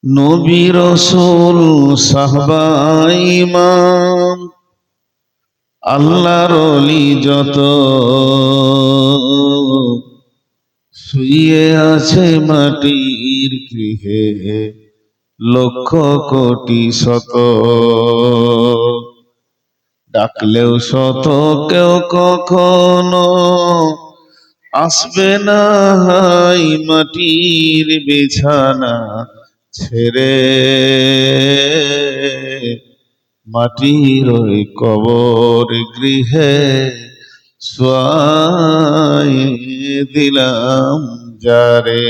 নবী রাসূল সাহাবা ইমাম আল্লাহর ওলি যত শুয়ে আছে মাটির গৃহে লক্ষ কোটি শত, ডাকলেও শত কেউ কখনো আসবে না হাই মাটির বিছানা ছেড়ে, মাটির ওই কবর গৃহে শোয়াই দিলাম যারে।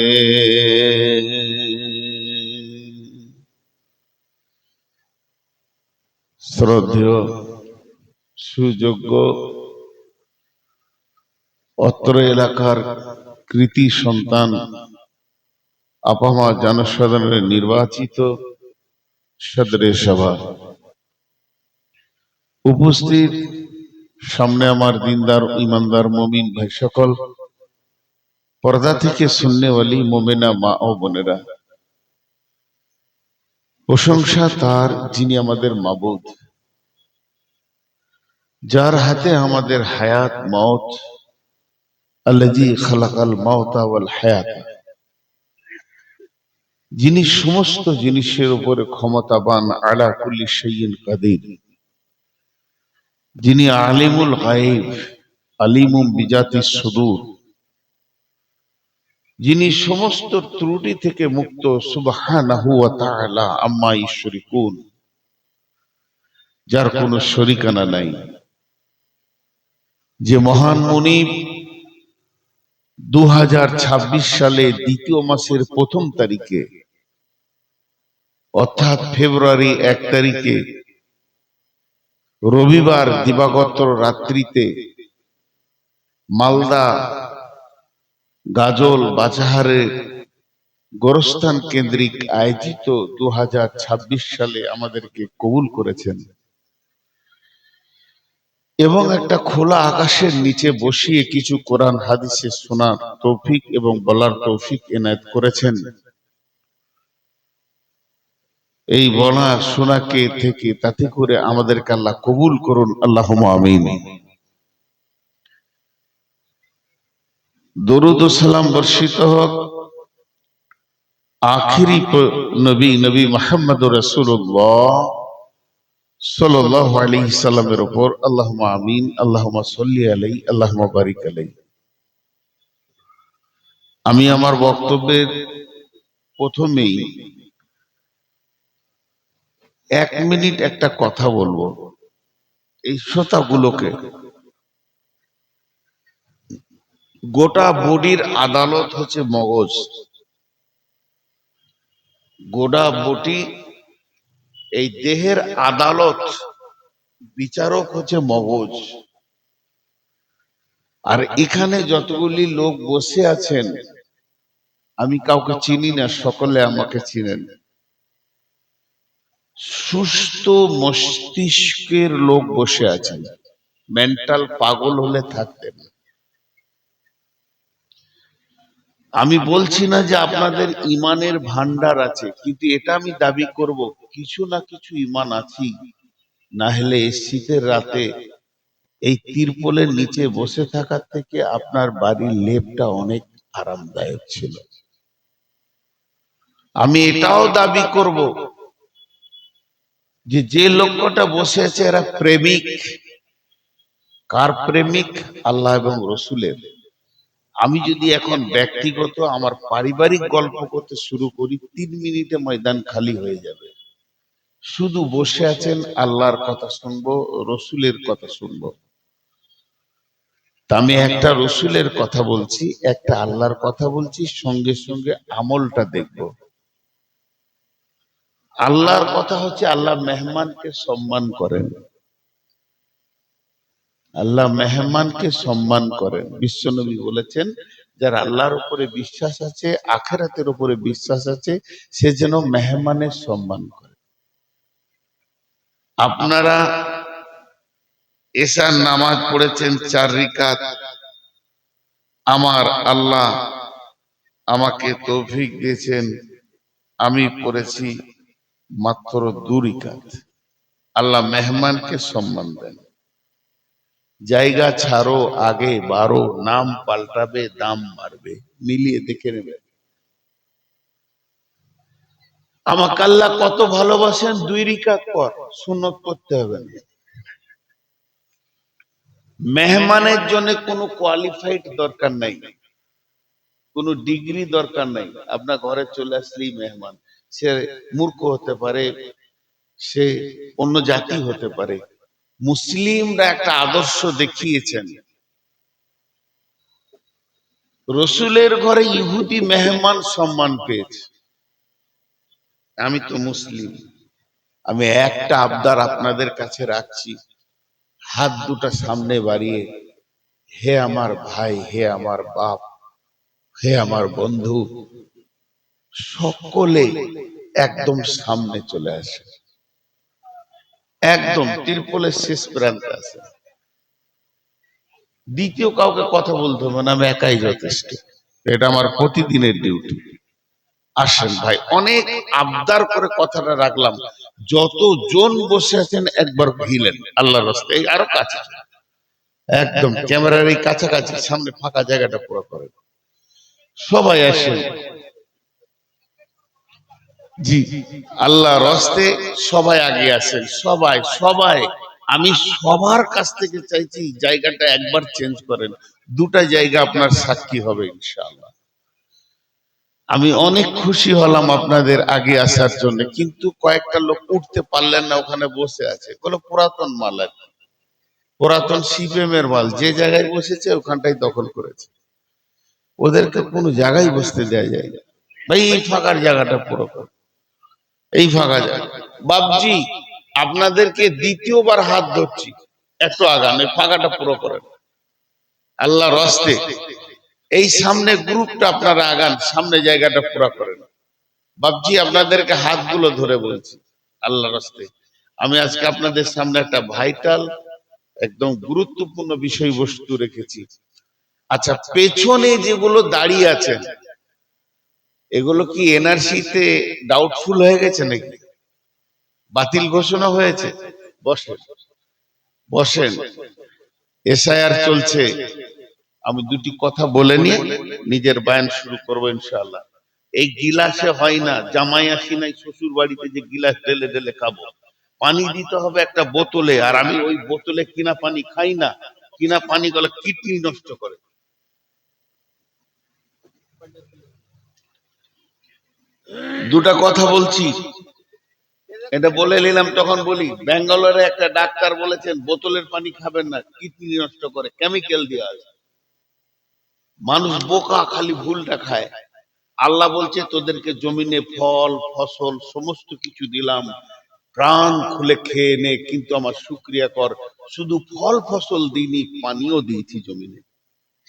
শ্রদ্ধেয় সুযোগ্য অত্র এলাকার কৃতি সন্তান আপামা জনসাধারণের নির্বাচিত সদরে সভা উপস্থিত, সামনে আমার দিনদার ইমানদার মুমিন ভাই সকল, পর্দা থেকে সুন্নেওয়ালি মোমেনা মা ও বোনেরা, প্রশংসা তার যিনি আমাদের মাবুদ, যার হাতে আমাদের হায়াত মওত, আল্লাযী খালাকাল মাউতা ওয়াল হায়াত, যিনি সমস্ত জিনিসের উপরে ক্ষমতাবান, আলা কুল্লি শাইইন কাদির, যিনি আলিমুল গায়ব আলিমুম বিজাতিস সুদূর, যিনি সমস্ত ত্রুটি থেকে মুক্ত, সুবহানাহু ওয়া তাআলা আম্মা ইউশরিকুন, যার কোনো শরিকানা নাই, যে মহান মুনিব 2026 সালে দ্বিতীয় মাসের প্রথম তারিখে অর্থাৎ ফেব্রুয়ারি 1 তারিখে রবিবার দিবাগত রাত্রিতে মালদা গাজল বাজাহারে গোরস্থান কেন্দ্রিক আয়োজিত 2026 সালে আমাদেরকে কবুল করেছেন এবং একটা খোলা আকাশের নিচে বসিয়ে কিছু কোরআন হাদিসে শোনার তৌফিক এবং বলার তৌফিক এনায়েত করেছেন। এই বলা শোনাকে থেকে তাতে করে আমাদেরকে আল্লাহ কবুল করুন, আল্লাহুম্মা আমিন। দরুদ ও সালাম বর্ষিত হোক আখিরি নবী মুহাম্মদুর রাসূলুল্লাহ সাল্লাল্লাহু আলাইহি সাল্লামের উপর, আল্লাহুম্মা আমিন, আল্লাহুম্মা সাল্লি আলাইহি, আল্লাহুম্মা বারিক আলাইহি। আমি আমার বক্তব্যের প্রথমেই 1 মিনিট একটা কথা বলবো। এই শ্রোতাগুলোকে, গোটা বডির আদালত হচ্ছে মগজ, গোটা বডি এই দেহের আদালত বিচারক হচ্ছে মগজ। আর এখানে যতগুলি লোক বসে আছেন আমি কাউকে চিনি না, সকলে আমাকে চিনেন। সুস্থ মস্তিষ্কের লোক বসে আছেন, মেন্টাল পাগল হলে থাকতেন। আমি বলছি না যে আপনাদের ইমানের ভান্ডার আছে, কিন্তু এটা আমি দাবি করব কিছু না কিছু ইমান আছে, না হলে শীতের রাতে এই তিরপলের নিচে বসে থাকার থেকে আপনার বাড়ির লেপটা অনেক আরামদায়ক ছিল। আমি এটাও দাবি করব যে যে লোকটা বসে আছে এরা প্রেমিক। কার প্রেমিক? আল্লাহ এবং রসুলের। আমি যদি এখন ব্যক্তিগত আমার পারিবারিক গল্প করতে শুরু করি 3 মিনিটে ময়দান খালি হয়ে যাবে। শুধু বসে আছেন, আল্লাহর কথা শুনবো, রসুলের কথা শুনবো। তা আমি একটা রসুলের কথা বলছি, একটা আল্লাহর কথা বলছি, সঙ্গে সঙ্গে আমলটা দেখব। আল্লাহর কথা হচ্ছে আল্লাহ মেহমানকে সম্মান করেন, আল্লাহ মেহমানকে সম্মান করেন। বিশ্বনবী বলেছেন যার আল্লাহর উপরে বিশ্বাস আছে, আখিরাতের উপরে বিশ্বাস আছে, সে যেন মেহমানের সম্মান করে। আপনারা এশার নামাজ পড়েছেন 4 রাকাত, আমার আল্লাহ আমাকে তৌফিক দিয়েছেন আমি পড়েছি মাত্র 2 রাকাত। আল্লাহ মেহমানকে সম্মান দেন। জায়গা ছাড়ো, আগে বাড়ো, নাম পাল্টাবে, দাম বাড়বে, মিলিয়ে দেখে নেবে। আমাকে আল্লাহ কত ভালোবাসেন, 2 রাকাত পর সুন্নত করতে হবে না। মেহমানের জন্য কোনো কোয়ালিফাইড দরকার নাই, কোনো ডিগ্রি দরকার নাই। আপনার ঘরে চলে আসলেই মেহমান। সে মূর্খ হতে পারে, সে অন্য জাতি হতে পারে। মুসলিমরা একটা আদর্শ দেখিয়েছেন। রসুলের ঘরে ইহুদি মেহমান সম্মান পেয়েছে। আমি তো মুসলিম, আমি একটা আবদার আপনাদের কাছে রাখছি, হাত দুটা সামনে বাড়িয়ে, হে আমার ভাই, হে আমার বাপ, হে আমার বন্ধু, সকলে একদম সামনে চলে আসে। একদম তিরপলের শেষ প্রান্তে আছে। দ্বিতীয় কাউকে কথা বলতে হবে না, আমি একাই যথেষ্ট। এটা আমার প্রতিদিনের ডিউটি। আসেন ভাই, অনেক আবদার করে কথাটা রাখলাম। যতজন বসে আছেন একবার ভিলেন আল্লাহর রাস্তায়, আরো কাছে, একদম ক্যামেরার এই কাছাকাছি, সামনে ফাঁকা জায়গাটা পুরো করে সবাই আসেন। জি, আল্লাহ রস্তে সবাই আগে আসেন, সবাই সবাই। আমি সবার কাছ থেকে চাইছি জায়গাটা একবার চেঞ্জ করেন। 2টা জায়গা আপনার সাক্ষী হবে ইনশাআল্লাহ। আমি অনেক খুশি হলাম আপনাদের আগে আসার জন্য, কিন্তু কয়েকটা লোক উঠতে পারলেন না, ওখানে বসে আছে। কোনো পুরাতন মাল আর কি, পুরাতন সিপিএম এর মাল, যে জায়গায় বসেছে ওখানটাই দখল করেছে। ওদেরকে কোনো জায়গায় বসতে দেয়া যায় না। ভাই এই ফাঁকার জায়গাটা পুরো করো, এই ফাঁকা জায়গা। বাবজি, আপনাদেরকে দ্বিতীয়বার হাত ধরছি, একটু আগান, এই ফাঁকাটা পুরো করেন আল্লাহ রস্তে। এই সামনে গ্রুপটা আপনারা আগান, সামনে জায়গাটা পুরো করেন। বাবজি, আপনাদেরকে হাতগুলো ধরে বলছি আল্লাহ রাস্তে, আমি আজকে আপনাদের সামনে একটা ভাইটাল, একদম গুরুত্বপূর্ণ বিষয়বস্তু রেখেছি। আচ্ছা, পেছনে যেগুলো দাঁড়িয়ে আছেন, এগুলো কি এনআরসিতে ডাউটফুল হয়ে গেছে নাকি? বাতিল ঘোষণা হয়েছে? বসেন, বসেন। এসআইআর চলছে। আমি 2টি কথা বলে নিয়ে নিজের বয়ান শুরু করবো ইনশাআল্লাহ। এই গিলাসে হয় না, জামাই আসি নাই শ্বশুর বাড়িতে যে গিলাস ঢেলে ঢেলে খাবো। পানি দিতে হবে একটা বোতলে, আর আমি ওই বোতলে কিনা পানি খাই না। কিনা পানি গুলো কিডনি নষ্ট করে। 2টা কথা বলছি, এটা বলে নিলাম। তখন বলি, ব্যাঙ্গালোরে একটা ডাক্তার বলেছেন বোতলের পানি খাবেন না, কিডনি নষ্ট করে, কেমিক্যাল দেওয়া আছে। মানুষ বোকা, খালি ভুলটা খায়। আল্লাহ বলছে তোদেরকে জমিনে ফল ফসল সমস্ত কিছু দিলাম, প্রাণ খুলে খেয়ে নে, কিন্তু আমার শুকরিয়া কর। শুধু ফল ফসল দিইনি, পানিও দিয়েছি জমিনে।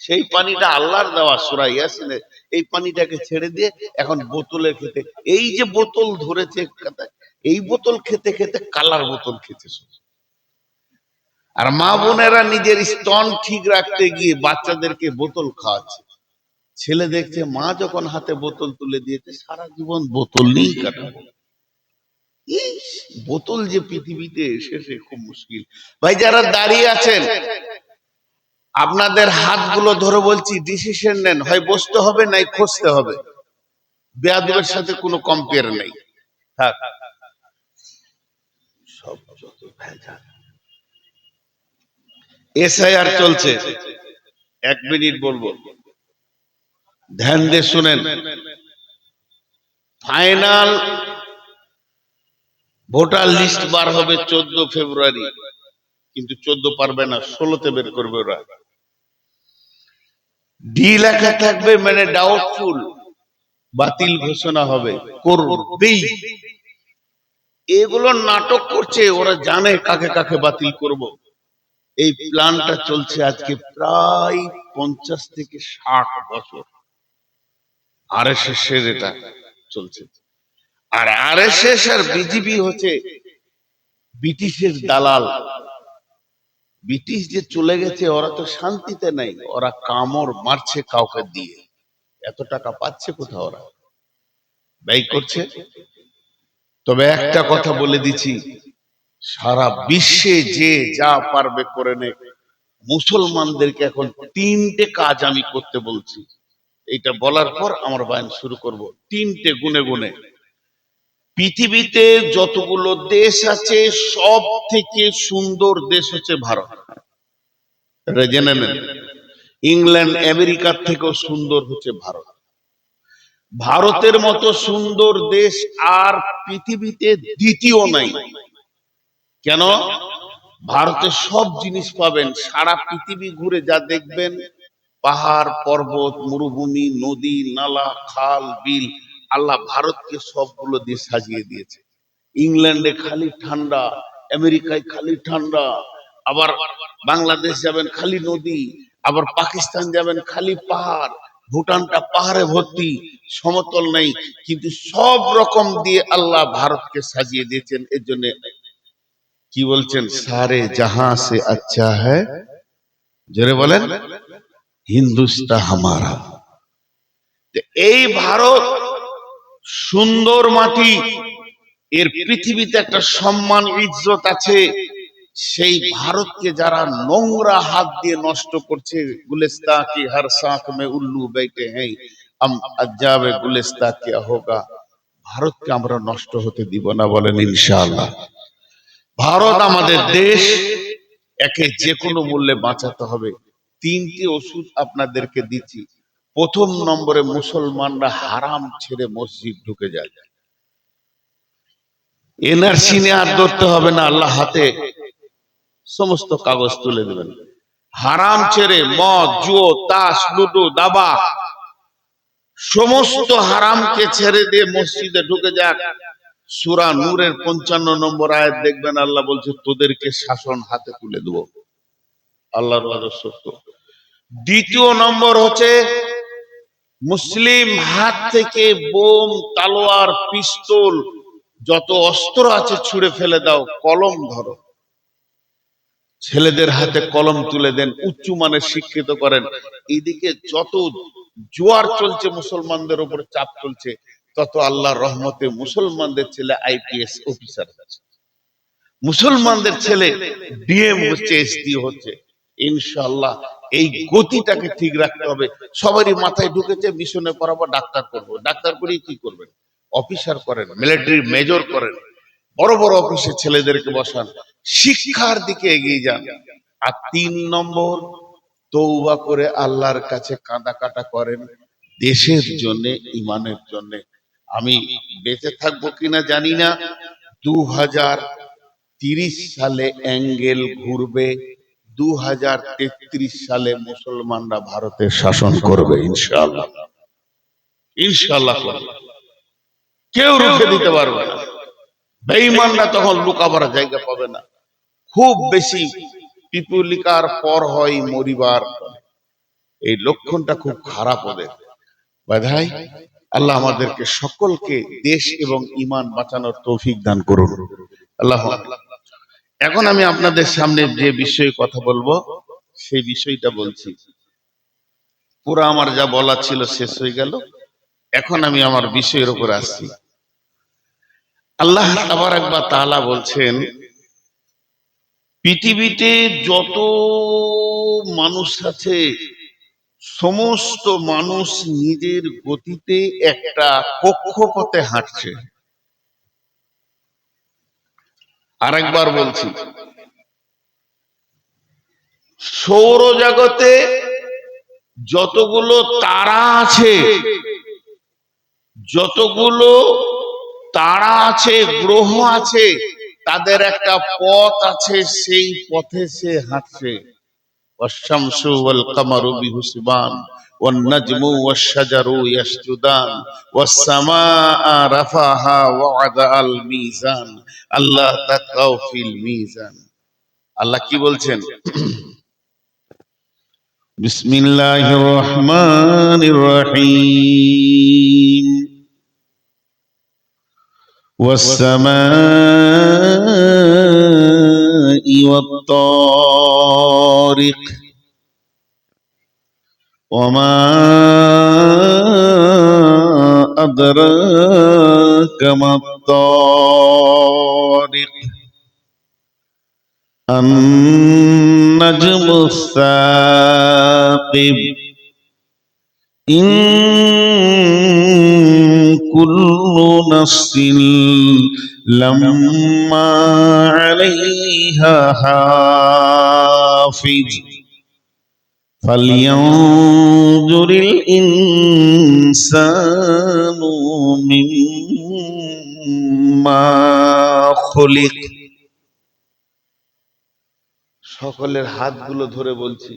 সেই পানিটা আল্লাহর দেওয়া, সূরা ইয়াসিনে। এই পানিটাকে ছেড়ে দিয়ে এখন বোতলে খেতে, এই যে বোতল ধরেছে, এই বোতল খেতে খেতে কালার বোতল খেতে। আর মা বোনেরা নিজের স্তন ঠিক রাখতে গিয়ে বাচ্চাদেরকে বোতল খাওয়াচ্ছে। ছেলে দেখছে মা যখন হাতে বোতল তুলে দিয়েছে, সারা জীবন বোতল নিয়েই কাটাবো। ইস, বোতল যে পৃথিবীতে এসেছে খুব মুশকিল। ভাই যারা দাঁড়িয়ে আছেন, আপনাদের হাতগুলো ধরে বলছি, ডিসিশন নেন, হয় বসতে হবে নাই খসতে হবে। বেয়াদবের সাথে কোনো কম্পেয়ার নেই। থাক, সব যত ভেজাল। এসআইআর চলছে, 1 মিনিট বলবো, ধ্যান দিয়ে শুনেন। ফাইনাল ভোটার লিস্ট বার হবে 14 ফেব্রুয়ারি, কিন্তু 14 পারবে না, 16তে বের করবে ওরা। ডি লেখা থাকবে, মানে ডাউটফুল, বাতিল ঘোষণা হবে, করবেই। এগুলো নাটক করছে, ওরা জানে কাকে কাকে বাতিল করব। এই প্ল্যানটা চলছে আজকে প্রায় 50 থেকে 60 বছর। আরএসএস এর এটা চলছে। আর আরএসএস আর বিজেপি হচ্ছে ব্রিটিশের দালাল। ব্রিটিশ যে চলে গেছে, ওরা তো শান্তিতে নাই, ওরা কামড় মারছে কাউকে দিয়ে। এত টাকা পাচ্ছে কোথাও ওরা? ব্যয় করছে। তবে একটা কথা বলে দিচ্ছি, সারা বিশ্বে যে যা পারবে করে নে, মুসলমানদেরকে এখন তিনটে কাজ আমি করতে বলছি। এইটা বলার পর আমার বয়ান শুরু করব। তিনটে গুনে গুনে। পৃথিবীতে যতগুলো দেশ আছে সব থেকে সুন্দর দেশ হচ্ছে ভারত, এটা জেনে নেন। ইংল্যান্ড আমেরিকার থেকেও সুন্দর হচ্ছে ভারত। ভারতের মতো সুন্দর দেশ আর পৃথিবীতে দ্বিতীয় নাই। কেন? ভারতে সব জিনিস পাবেন, সারা পৃথিবী ঘুরে যা দেখবেন, পাহাড় পর্বত মরুভূমি নদী নালা খাল বিল, আল্লাহ ভারতকে সবগুলো দিয়ে সাজিয়ে দিয়েছে। ইংল্যান্ডে খালি ঠান্ডা, আমেরিকায় খালি ঠান্ডা, আবার বাংলাদেশ যাবেন খালি নদী, আবার পাকিস্তান যাবেন খালি পাহাড়, ভুটানটা পাহাড়ে ভর্তি, সমতল নেই, কিন্তু সব রকম দিয়ে আল্লাহ ভারতকে সাজিয়ে দিয়েছেন। এর জন্য কি বলছেন, সারে জাহাঁ সে আচ্ছা হ্যায়, জোরে বলেন, হিন্দুস্তান হামারা। এই ভারত সুন্দর মাটি, এর পৃথিবীতে একটা সম্মান ইজ্জত আছে। সেই ভারতকে যারা নোংরা হাত দিয়ে নষ্ট করছে, গুলিস্তা কি হর শাখ মে উল্লু बैठे हैं हम अजाब गुलिस्ता क्या होगा, ভারতকে আমরা নষ্ট হতে দিব না, বলেন ইনশাআল্লাহ। ভারত আমাদের দেশ, একে যে কোনো মূল্যে বাঁচাতে হবে। তিনটি ওষুধ আপনাদেরকে দিচ্ছি। প্রথম নম্বরে, মুসলমানরা হারাম ছেড়ে মসজিদ ঢুকে যায়। এনআরসি নিয়ে আর ধরতে হবে না, আল্লাহ হাতে সমস্ত কাগজ তুলে দেবেন। হারাম ছেড়ে মদ জুয়ো তাস লুডো দাবা সমস্ত হারামকে ছেড়ে দিয়ে মসজিদে ঢুকে যাক। সূরা নূরের 55 নম্বর আয়াত দেখবেন, আল্লাহ বলছে তোদেরকে শাসন হাতে তুলে দেব। আল্লাহর ওয়াদা সত্য। দ্বিতীয় নম্বর হচ্ছে, মুসলিম হাত থেকে বোম তালোয়ার পিস্তল যত অস্ত্র আছে ছুঁড়ে ফেলে দাও, কলম ধরো, ছেলেদের হাতে কলম তুলে দেন, উচ্চ মানের শিক্ষিত করেন। এইদিকে যত জোয়ার চলছে, মুসলমানদের উপরে চাপ চলছে, তত আল্লাহর রহমতে মুসলমানদের ছেলে আইপিএস অফিসার হচ্ছে, মুসলমানদের ছেলে ডিএম হচ্ছে, এসডি হচ্ছে। ইনশাআল্লাহ এই গতিটাকে ঠিক রাখতে হবে। সবারই মাথায় ঢুকেছে মিশনে পড়াবো, ডাক্তার করবো, ডাক্তার করে কি করবেন, অফিসার করেন, মিলিটারি মেজর করেন, বড় বড় অফিসে ছেলেদেরকে বসান, শিক্ষার দিকে এগিয়ে যান। আর 3 নম্বর, তওবা করে আল্লাহর কাছে কাঁদা কাটা করেন দেশের জন্য, ইমানের জন্য। আমি বেঁচে থাকবো কিনা জানি না, 2030 সালে অ্যাঙ্গেল ঘুরবে, 2033 সালে মুসলমানরা ভারতের শাসন করবে ইনশাআল্লাহ। ইনশাআল্লাহ করবে, কেউ রুখে দিতে পারবে না। বেঈমানরা তখন লুকাবার জায়গা পাবে না। খুব বেশি পিপুলিকার পর হয় মরিবার, এই লক্ষণটা খুব খারাপ ওদের। বাধাই আল্লাহ আমাদেরকে সকলকে দেশ এবং ঈমান বাঁচানোর তৌফিক দান করুন। আল্লাহ। এখন আমি আপনাদের সামনে যে বিষয়ে কথা বলবো, সেই বিষয়টা বলছি। পুরো আমার যা বলা ছিল শেষ হয়ে গেল, এখন আমি আমার বিষয়ের উপর আসছি। আল্লাহ তাবারাক ওয়া তাআলা বলছেন, পৃথিবীতে যত মানুষ আছে, সমস্ত মানুষ নিজের গতিতে একটা কক্ষপথে হাঁটছে। আরেকবার বলছি, সৌরজগতে যতগুলো তারা আছে, যতগুলো তারা আছে, গ্রহ আছে, তাদের একটা পথ আছে, সেই পথে সে হাঁটছে। والشمس والقمر بحسبان والنجم والشجر يسجدان والسماء رفعها ووضع الميزان আল্লাহ তাকাও ফিল মিজান। আল্লাহ কি বলছেন? বিসমিল্লাহির রহমানির রহিম। والسماء والطارق وما أدراك ما الطارق النجم الثاقب إن كل نفس لما عليها حافظ فلينظر الإنسان مما خلق সকলের হাতগুলো ধরে বলছি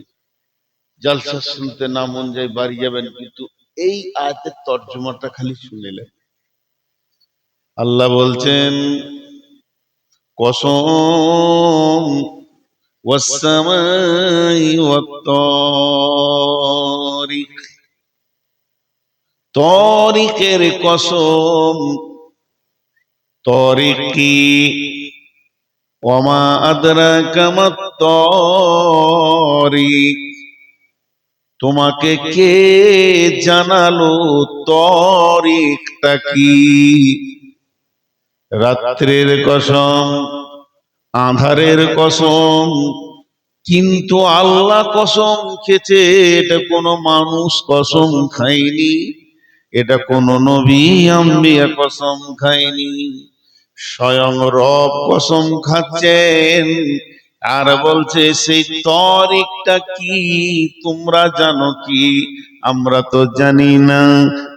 জলসা শুনতে না মন যায় বাড়ি যাবেন, কিন্তু এই আয়াতের তর্জমাটা খালি শুনিলেন। আল্লাহ বলছেন কসম ওয়াসসামাই ওয়াত-তারিক, তারিকের কসম। তারিক কি? ওয়ামা আদরাকা মাত-তারিক, তোমাকে কে জানালো তারিকটা কি? রাত্রের কসম, আঁধারের কসম, কিন্তু আল্লাহ কসম খেয়েছে, এটা কোনো মানুষ কসম খায়নি, এটা কোনো নবী আম্বিয়া কসম খায়নি, স্বয়ং রব কসম খাচ্ছেন। আর বলছে সেই তারিখটা কি তোমরা জানো কি? আমরা তো জানি না,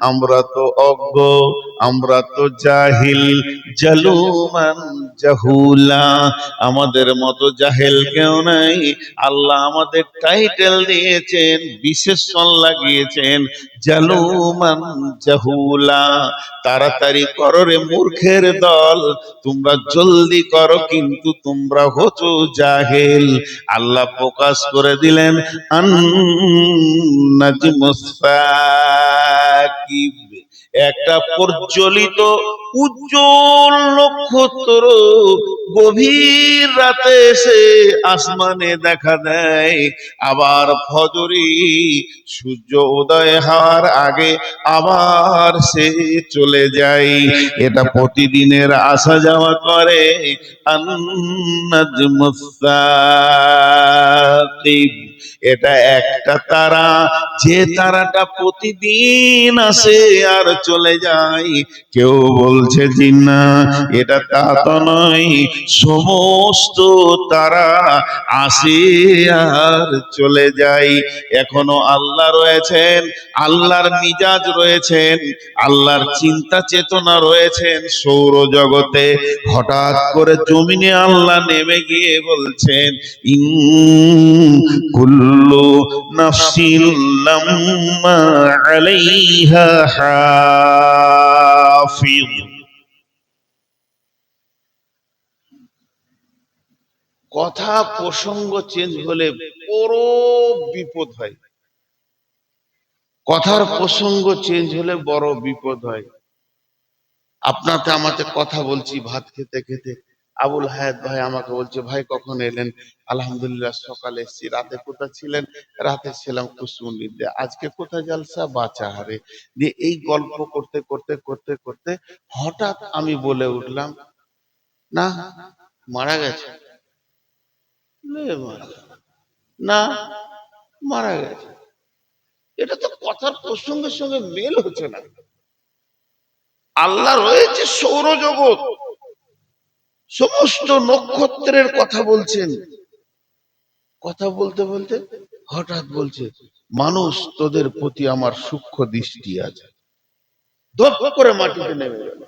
আমরা তো অজ্ঞ, আমরা তো জাহিল, জালুমান জাহুলা, আমাদের মতো জাহেল কেউ নাই। আল্লাহ আমাদের টাইটেল দিয়েছেন, বিশেষণ লাগিয়েছেন জালুমান জাহুলা। তাড়াতাড়ি করো রে মূর্খের দল, তোমরা জলদি করো, কিন্তু তোমরা হচ্ছো জাহেল। আল্লাহ প্রকাশ করে দিলেন আন-নাজমুস সাকিব, একটা প্রজ্বলিত উজ্জ্বল নক্ষত্র গভীর রাতে এসে আসমানে দেখা দেয়, আবার ফজরে সূর্য উদয় হওয়ার আগে আবার সে চলে যায়। এটা প্রতিদিনের আসা যাওয়া করে। আন-নাজমুস সাকিব, এটা একটা তারা, যে তারাটা প্রতিদিন আসে আর চলে যায়। কেউ বলছে জি না, এটা তা তো নয়, সমস্ত তারা আসে আর চলে যায়। এখনো আল্লাহ রয়েছেন, আল্লাহর মিজাজ রয়েছেন, আল্লাহর চিন্তা চেতনা রয়েছেন সৌরজগতে। হঠাৎ করে জমিনে আল্লাহ নেমে গিয়ে বলছেন ইন কুল্লু নাফসিন লাম্মা আলাইহা হাফিজ। কথা প্রসঙ্গ চেঞ্জ হলে বড় বিপদ হয়, কথার প্রসঙ্গ চেঞ্জ হলে বড় বিপদ হয়। আপনাতে আমাতে কথা বলছি ভাত খেতে খেতে, আবুল হায়াত ভাই আমাকে বলছে ভাই কখন এলেন? আলহামদুলিল্লাহ সকালে এসেছি। রাতে কোথায় ছিলেন? রাতে ছিলাম কুসমুন্ডিতে। আজকে কোথায় জালসা? বাচাহারে। দিয়ে এই গল্প করতে করতে করতে করতে হঠাৎ আমি বলে উঠলাম না, মারা গেছে। না, মারা গেছে। এটা তো কথার প্রসঙ্গের সঙ্গে মেল হচ্ছে না। আল্লাহ রয়েছে সৌরজগৎ, সমস্ত নক্ষত্রের কথা বলছেন। কথা বলতে বলতে হঠাৎ বলছে মানুষ তোদের প্রতি আমার সূক্ষ্ম দৃষ্টি আছে, ধপ করে মাটিতে নেমে গেল।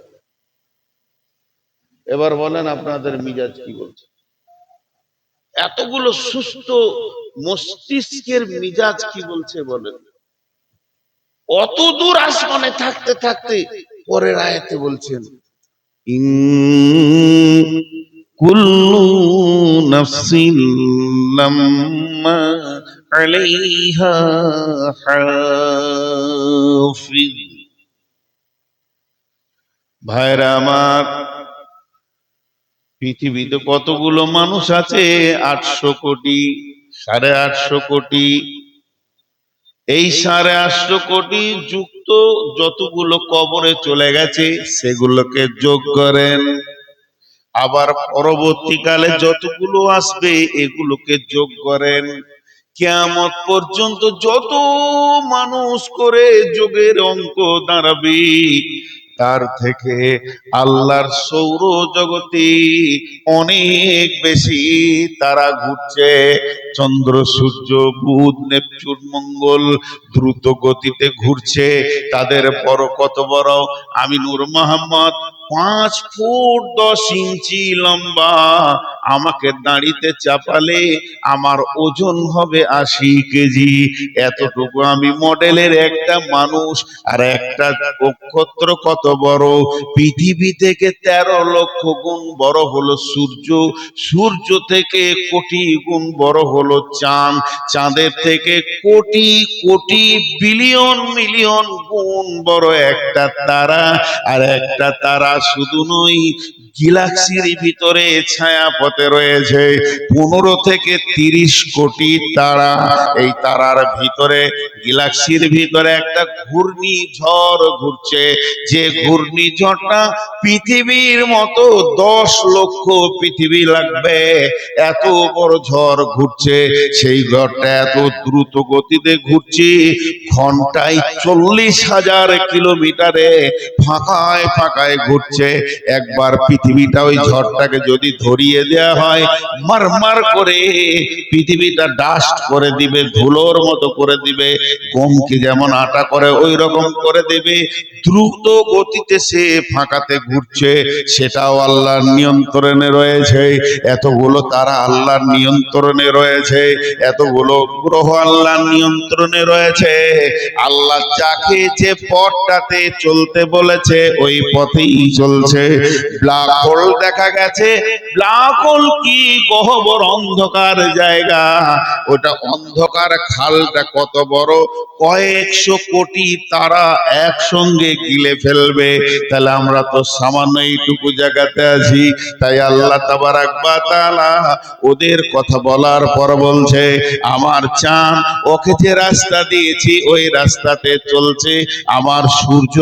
এবার বলেন আপনাদের মিজাজ কি বলছে? এতগুলো সুস্থ মস্তিষ্কের মিজাজ কি বলছে বলেন? অত দূর আসমানে থাকতে থাকতে পরের আয়াতে বলছেন ইন কুল্লু নাফসিন লাম্মা আলাইহা হাফিজ। ভাইরা আমার, পৃথিবীতে কতগুলো মানুষ আছে? 800 কোটি, 850 কোটি। এই 8.5 কোটি যুক্ত যতগুলো কবরে চলে গেছে সেগুলোকে যোগ করেন, আবার পরবর্তীকালে যতগুলো আসবে এগুলোকে যোগ করেন। কিয়ামত পর্যন্ত যত মানুষ করে যোগের অঙ্ক দাঁড়াবে, তার থেকে আল্লাহর সৌর জগতে অনেক বেশি তারা ঘুরছে। চন্দ্র, সূর্য, বুধ, নেপচুন, মঙ্গল দ্রুত গতিতে ঘুরছে। তাদের বড় কত বড়? আমি নূর মোহাম্মদ 5 ফুট 10 ইঞ্চি লম্বা। আমাকে দাঁড়িতে চাপালে আমার ওজন হবে 80 কেজি। এতটুকু আমি মডেলের একটা মানুষ। আর একটা নক্ষত্র কত বড়? পৃথিবী থেকে 13 লক্ষ গুণ বড় হলো সূর্য, সূর্য থেকে কোটি গুণ বড় হলো চাঁদ, চাঁদের থেকে কোটি কোটি বিলিয়ন মিলিয়ন গুণ বড় একটা তারা। আর একটা তারা শুধু নয়, গ্যালাক্সির ভিতরে ছায়াপথে রয়েছে 15 থেকে 30 কোটি তারা। এই তারার ভিতরে, গ্যালাক্সির ভিতরে একটা ঘূর্ণিঝড় ঘুরছে, যে ঘূর্ণিঝড়টা পৃথিবীর মতো 10 লক্ষ পৃথিবী লাগবে এত বড় ঝড় ঘুরছে। সেই ঝড়টা এত দ্রুত গতিতে ঘুরছে, ঘন্টায় 40,000 কিলোমিটারে ফাঁকায় ফাঁকায় ঘুরছে। একবার পৃথিবীটা ওই ঝড়টাকে যদি ধরিয়ে দেওয়া হয়, মারমার করে পৃথিবীটা ডাস্ট করে দিবে, ধুলোর মতো করে দিবে। গমকে যেমন আটা করে ওই রকম করে দেবে। দ্রুত গতিতে সে ফাঁকাতে ঘুরছে, সেটাও আল্লাহর নিয়ন্ত্রণে রয়েছে। এতগুলো তারা আল্লাহর নিয়ন্ত্রণে রয়েছে, এতগুলো গ্রহ আল্লাহর নিয়ন্ত্রণে রয়েছে। আল্লাহ যাকে যে পথটাতে চলতে বলেছে ওই পথেই চলছে। ব্ল্যাক হোল দেখা গেছে। ব্ল্যাক হোল কি গহ্বর অন্ধকার জায়গা, ওটা অন্ধকার খালটা কত বড়, কয়েকশো কোটি তারা একসঙ্গে গিলে ফেলবে। তাহলে আমরা তো সামান্য এইটুকু জায়গাতে আছি। তাই আল্লাহ তাবারাক ওয়া তাআলা ওদের কথা বলার পর বলছে, আমার চাঁদ ওকে যে রাস্তা দিয়েছি ওই রাস্তাতে চলছে, আমার সূর্য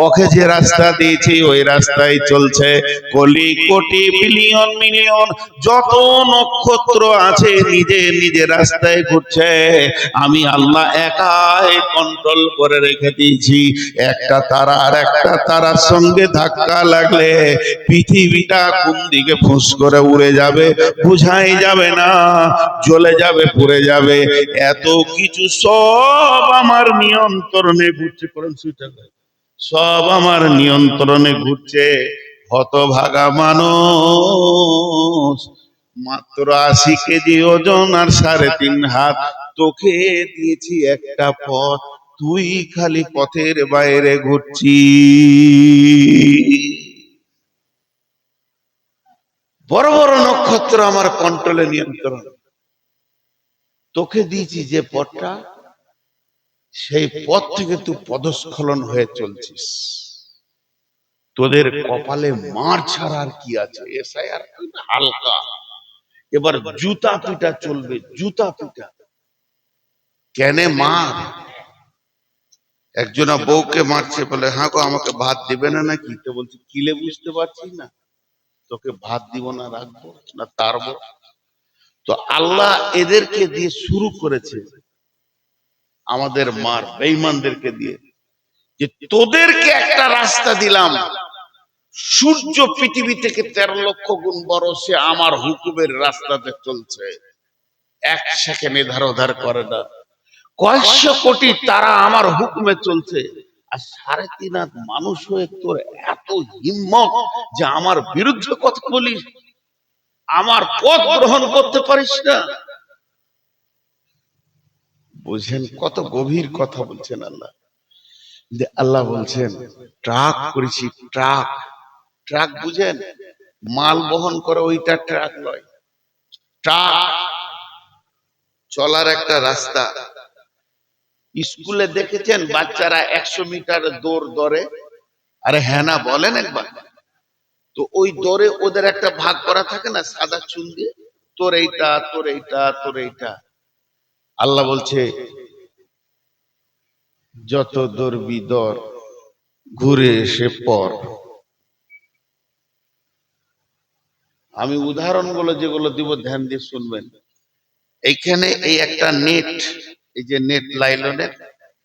ওকে যে রাস্তা দিয়েছি ওই রাস্তায় চলছে। কোটি কোটি বিলিয়ন মিলিয়ন যত নক্ষত্র আছে নিজে নিজে রাস্তায় ঘুরছে। আমি আল্লাহ একাই কন্ট্রোল করে রেখে দিয়েছি। একটা তারা আর একটা তারার সঙ্গে ধাক্কা লাগলে পৃথিবীটা কোন দিকে ফুস করে উড়ে যাবে বুঝাই যাবে না, জ্বলে যাবে, পুড়ে যাবে। এত কিছু সব আমার নিয়ন্ত্রণে ঘুরছে। সব আমার নিয়ন্ত্রণে ঘুরছে। হতভাগা মানুষ, মাত্র 80 কেজি ওজন আর 3.5 হাত। তোকে দিয়েছি একটা পথ, তুই খালি পথের বাইরে ঘুরছিস। বড় বড় নক্ষত্র আমার কন্ট্রোলে, নিয়ন্ত্রণ। তোকে দিয়েছি যে পথটা, সেই পথ থেকে তুই পদস্খলন হয়ে চলছিস। তোদের কপালে মার ছাড়া আর কি আছে? এসআইআর হালকা, এবার জুতা পিটা চলবে, জুতা পিটা। কেন মার? একজনা বউকে মারছে, বলে হ্যাঁ গো আমাকে ভাত দিবে না নাকি? তো বলছি কিলে বুঝতে পারছি না, তোকে ভাত দিব না রাখবো না তারবো? তো আল্লাহ এদেরকে দিয়ে শুরু করেছে, আমাদের মার বেঈমানদেরকে দিয়ে, যে তোদেরকে একটা রাস্তা দিলাম। সূর্য পৃথিবী থেকে 13 লক্ষ গুণ বড়, সে আমার হুকুমের রাস্তাতে চলছে, এক সেকেন্ড এধার ওধার করে না। কয়েকশো কোটি তারা আমার হুকুমে চলছে। আর 3.5 হাত মানুষ হয়ে তোর এত হিম্মত যে আমার বিরুদ্ধে কথা বলিস, আমার পথ গ্রহণ করতে পারিস না? বুঝেন কত গভীর কথা বলছেন আল্লাহ। যে আল্লাহ বলছেন ট্রাক করেছি, ট্রাক। ট্রাক বুঝেন? মাল বহন করে ওইটা ট্রাক নয়। ট্রাক চলার একটা রাস্তা। স্কুলে দেখেছেন বাচ্চারা 100 মিটার দৌড় দৌড়ে? আরে হ্যাঁ না বলেন একবার। তো ওই দৌড়ে ওদের একটা ভাগ করা থাকে না সাদা চুন দিয়ে, তোর এইটা, তোর এইটা, তোর এইটা। আল্লাহ বলছে যত দরবি দর, ঘুরে এসে পর। আমি উদাহরণগুলো যেগুলো দিব ধ্যান দিয়ে শুনবেন। এইখানে এই একটা নেট, এই যে নেট লাইলনের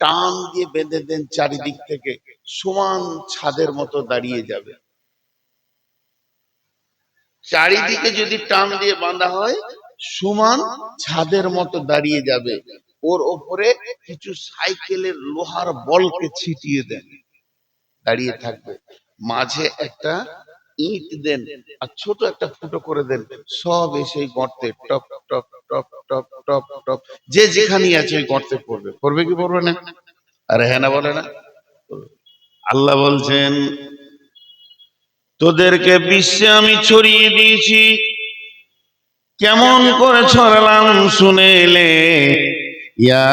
টান দিয়ে বেঁধে দেন চারিদিক থেকে, সমান ছাদের মতো দাঁড়িয়ে যাবে। চারিদিকে যদি টান দিয়ে বাঁধা হয়, সমান ছাদের মতো দাঁড়িয়ে যাবে। ওর ওপরে কিছু সাইকেলের লোহার বলকে ছিটিয়ে দেন, দাঁড়িয়ে থাকবে। মাঝে একটা ইট দেন, আর ছোট একটা ফুটো করে দেন, সব এসে গর্তে top top top top top top, যে যেখানে আছে ওই গর্তে পড়বে। পড়বে কি পড়বে না? আরে হ্যাঁ না বলে না? আল্লাহ বলছেন, তোদেরকে বিশ্বে আমি ছড়িয়ে দিয়েছি, কেমন করে ছড়ালাম শুনে এলে। ইয়া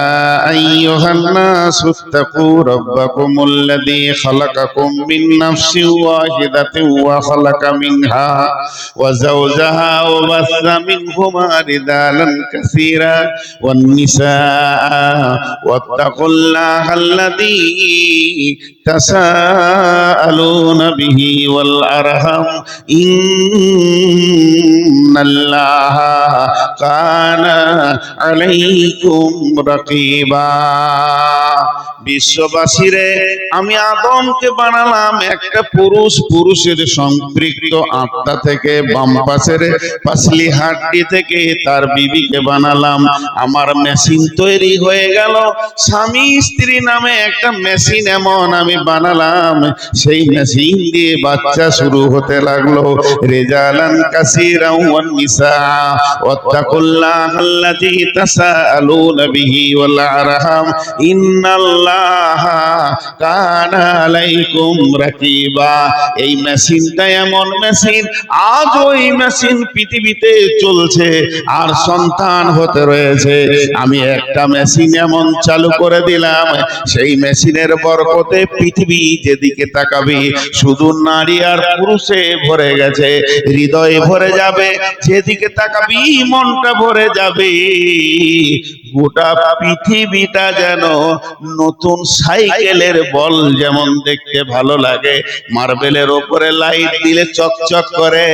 আইয়ুহান নাসু ইত্তাকু রাব্বাকুমুল্লাযী খালাকাকুম মিন নাফসিন ওয়াহিদাতিন ওয়া খালাকা মিনহা ওয়া যাওজাহা ওয়া বাসসা মিনহুমা রিজালান কাসীরা ওয়ান নিসা ওয়াত্তাকুল্লাহাল্লাযী তাসাআলুনা বিহি ওয়াল আরহাম ইন্নাল্লাহা কানা আলাইকুম রাকিবা। বিশ্ববাসীরে, আমি আদমকে বানালাম একটা পুরুষ, পুরুষের সম্পৃক্ত আত্মা থেকে, বাম পাশের পাসলি হাড্ডি থেকে তার বিবিকে বানালাম। আমার মেশিন তৈরি হয়ে গেল, স্বামী স্ত্রী নামে একটা মেশিন এমন আমি বানালাম, সেই মেশিন দিয়ে বাচ্চা শুরু হতে লাগলো। রিজালান কাসীরান ওয়ান নিসা ওয়াত্তাকুল্লাহাল্লাযী তাসাআলুনা বিহি ওয়াল আরহাম ইন্নাল্লাহা কানা আলাইকুম রাকিবা। এই মেশিনটা এমন মেশিন, আজ ওই মেশিন পৃথিবীতে চলছে আর সন্তান হতে রয়েছে। আমি একটা মেশিন এমন চালু করে দিলাম, সেই মেশিনের বরকতে পৃথিবী যেদিকে তাকাবি শুধু নারী আর পুরুষে ভরে গেছে, হৃদয়ে ভরে যাবে, যেদিকে তাকাবি মনটা ভরে যাবে। গোটা পৃথিবীটা যেন নতুন সাইকেলের বল যেমন দেখতে ভালো লাগে, মার্বেলের ওপরে লাইট দিলে চকচক করে।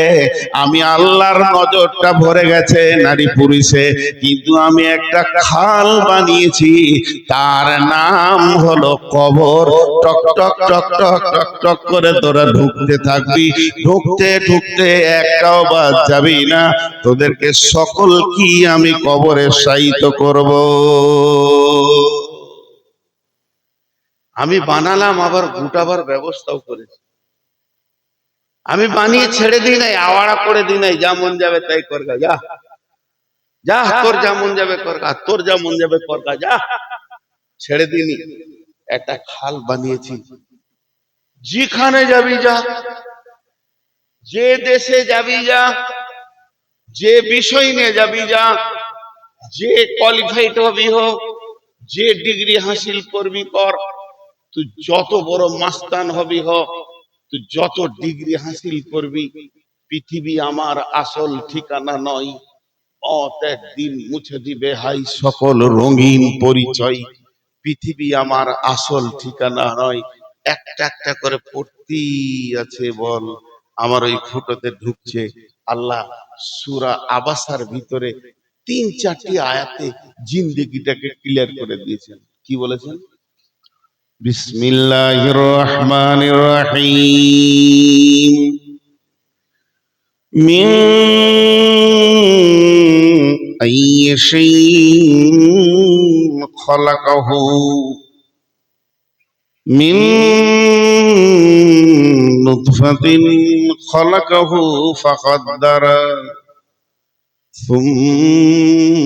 আমি আল্লাহর নজরটা ভরে গেছে নারী পুরুষে, কিন্তু আমি একটা খাল বানিয়েছি, তার নাম হলো কবর। টক টক টক টক টক টক করে তোরা ঢুকতে থাকবি, ঢুকতে ঢুকতে একটাও বাদ যাবি না। তোদেরকে সকল কি আমি কবরে শায়িত করব। আমি বানালাম, আবার গোটাবার ব্যবস্থাও করেছি। আমি বানিয়ে ছেড়ে দিই নাই, আওয়াড়া করে দিই নাই, যা মন যাবে তাই করগা, যা যা, তোর যা মন যাবে করগা, তোর যা মন যাবে করগা, যা। ছেড়ে দিনি, একটা খাল বানিয়েছি। যেখানে যাবি যা, যে দেশে যাবি যা, যে বিষয় নিয়ে যাবি যা, যে কোয়ালিফাইড হবি হোক, যে ডিগ্রি হাসিল করবি কর, তুই যত বড় মাস্তান হবি হ, তুই যত ডিগ্রি হাসিল করবি, পৃথিবী আমার আসল ঠিকানা নয়। মত একদিন মুছে দিবে হাই সকল রঙিন পরিচয়। পৃথিবী আমার আসল ঠিকানা নয়। একটা একটা করে পড়তি আছে বল, আমার ওই ফুটোতে ঢুকছে। আল্লাহ সূরা আবাসার ভিতরে ৩-৪টি আয়াতে জিন্দেগিটাকে ক্লিয়ার করে দিয়েছেন। কি বলেছেন? বিসমিল্লাহির রহমানির রহিম। মিন আইয়ি শাইইন খালাকাহু, মিন নুতফাতিন খালাকাহু ফাকাদ্দারা,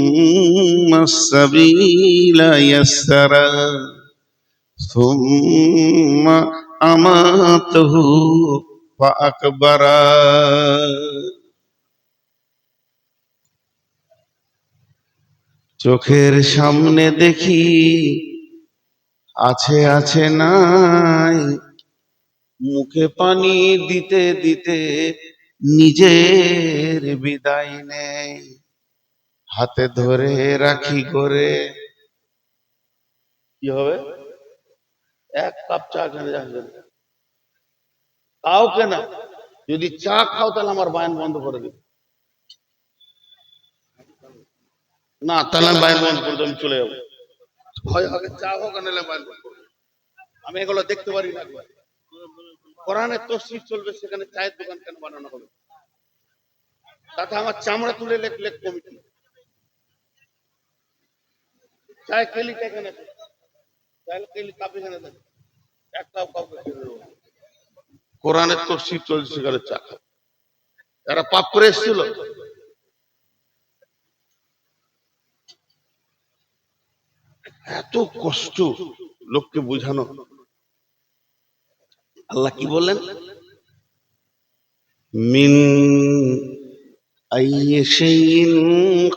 সুম্মাস সাবিলা ইয়াসসারা, সুম্মা আমাতাহু ফাআকবারা। চোখের সামনে দেখি আছে আছে নাই, মুখে পানি দিতে দিতে নিজের বিদায় নেই। হাতে ধরে রাখি করে, কি হবে? এক কাপ চা কেন আসবে না, কাউকে না। যদি চা খাও তাহলে আমার বায়ান বন্ধ করে দিবে। না তাহলে আমি বায়ান বন্ধ করে দেবো, আমি চলে যাবো। হয় আগে চা হোক নাহলে বায়ান বন্ধ করে দেবো। আমি এগুলো দেখতে পারি না একবার। কোরআনের তফসির চলবে, সেখানে চায়ের দোকান কেন বানানো হবে? তাতে আমার চামড়া তুলে লেখ লেখ কমিটি। চায় কেলিটা কেন, চায়ের কেলি কাপে কেন দেবে? এক কাপ কাউকে ছেড়ে দেবো। কোরআনের তফসির চলছে, সেখানে চা খাবে। এরা পাপ করে এসেছিল। এত কষ্ট লোককে বোঝানো। আল্লাহ কি বললেন? মিন আইয়ি শাইইন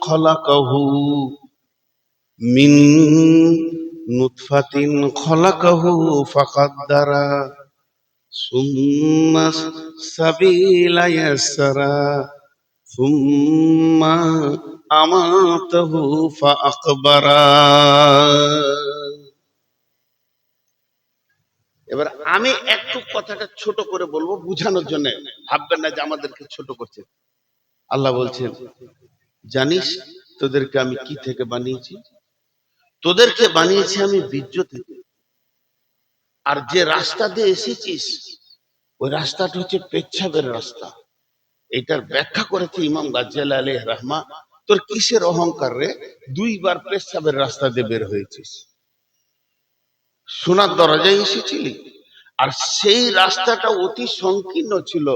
খলাকাহু মিন নুতফাতিন খলাকাহু ফাকাদ্দারা সুম্মা সাবিলা ইয়াসসারা সুম্মা আমাতাহু ফাআকবারা। এবার আমি একটু কথাটা ছোট করে বলবো বুঝানোর জন্য, ভাববেন না যে আমাদেরকে ছোট করছে। আল্লাহ বলছেন, জানিস তোদেরকে আমি কি থেকে বানিয়েছি? তোদেরকে বানিয়েছি আমি বীর্য থেকে। আর যে রাস্তা দিয়ে এসেছিস ওই রাস্তাটা হচ্ছে পেচ্ছাবের রাস্তা। এটার ব্যাখ্যা করেছে ইমাম গাজ্জালী আলাইহির রাহমা। তোর কিসের অহংকার রে, দুইবার পেচ্ছাবের রাস্তা দিয়ে বের হয়েছিস, সোনার দরজায় এসেছিলি। আর সেই রাস্তাটা অতি সংকীর্ণ ছিল।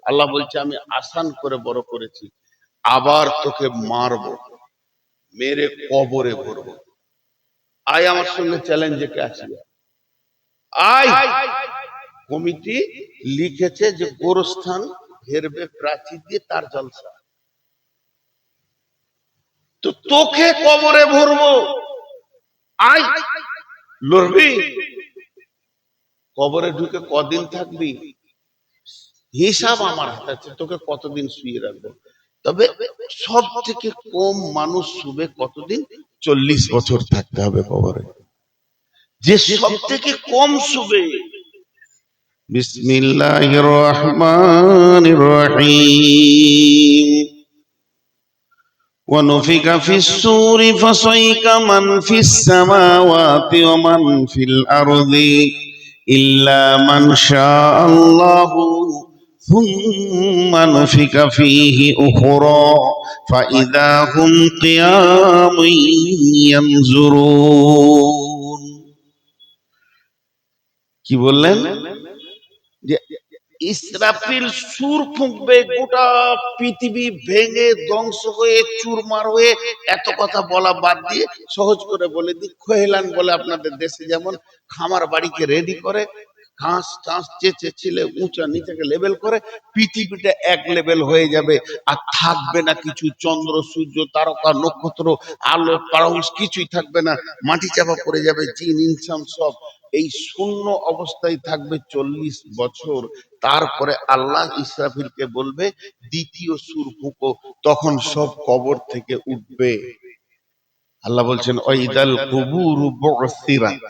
আল্লাহ বলছে আমি আসান করে বড় করেছি। আবার তোকে মারবো, মেরে কবরে ভরবো। আয় আমার সঙ্গে চ্যালেঞ্জে কে আসি, আয়। কমিটি লিখেছে যে গোরস্থান ঘেরবে প্রাচীর দিয়ে, তার জলসা। তো তোকে কবরে ভরবো, আয়। লড়বি? কবরে ঢুকে কদিন থাকবি হিসাব আমার হাতে আছে, তোকে কতদিন শুয়ে রাখবো। তবে সব থেকে কম মানুষ শুবে কতদিন? 40 বছর থাকতে হবে কবরে। যে সব থেকে কম শুবে। বিসমিল্লাহির রহমানির রহিম। ونفخ في الصور فصعق من في السماوات ومن في الأرض إلا من شاء الله ثم نفخ فيه أخرى فإذا هم قيام ينظرون। কি বললেন? যে ইসরাফিল সুর ফুঁকবে, গোটা পৃথিবী ভেঙে ধ্বংস হয়ে চুরমার হয়ে। এত কথা বলা বাদ দিয়ে সহজ করে বলে দিই, খোহেলান বলে আপনাদের দেশে যেমন খামার বাড়িকে রেডি করে, ঘাস টাস চেঁচে ছিলে উঁচা নিচেকে লেভেল করে, পৃথিবীটা এক লেভেল হয়ে যাবে। আর থাকবে না কিছু, চন্দ্র সূর্য তারকা নক্ষত্র আলো পারস কিছুই থাকবে না। মাটি চাপা পড়ে যাবে, জিন ইনসান সব এই শূন্য অবস্থায় থাকবে 40 বছর। তারপরে আল্লাহ ইসরাফিলকে বলবে দ্বিতীয় সুর ফুঁকো, তখন সব কবর থেকে উঠবে। আল্লাহ বলছেন ওয়াইদাল কুবুরু বুসিরাত,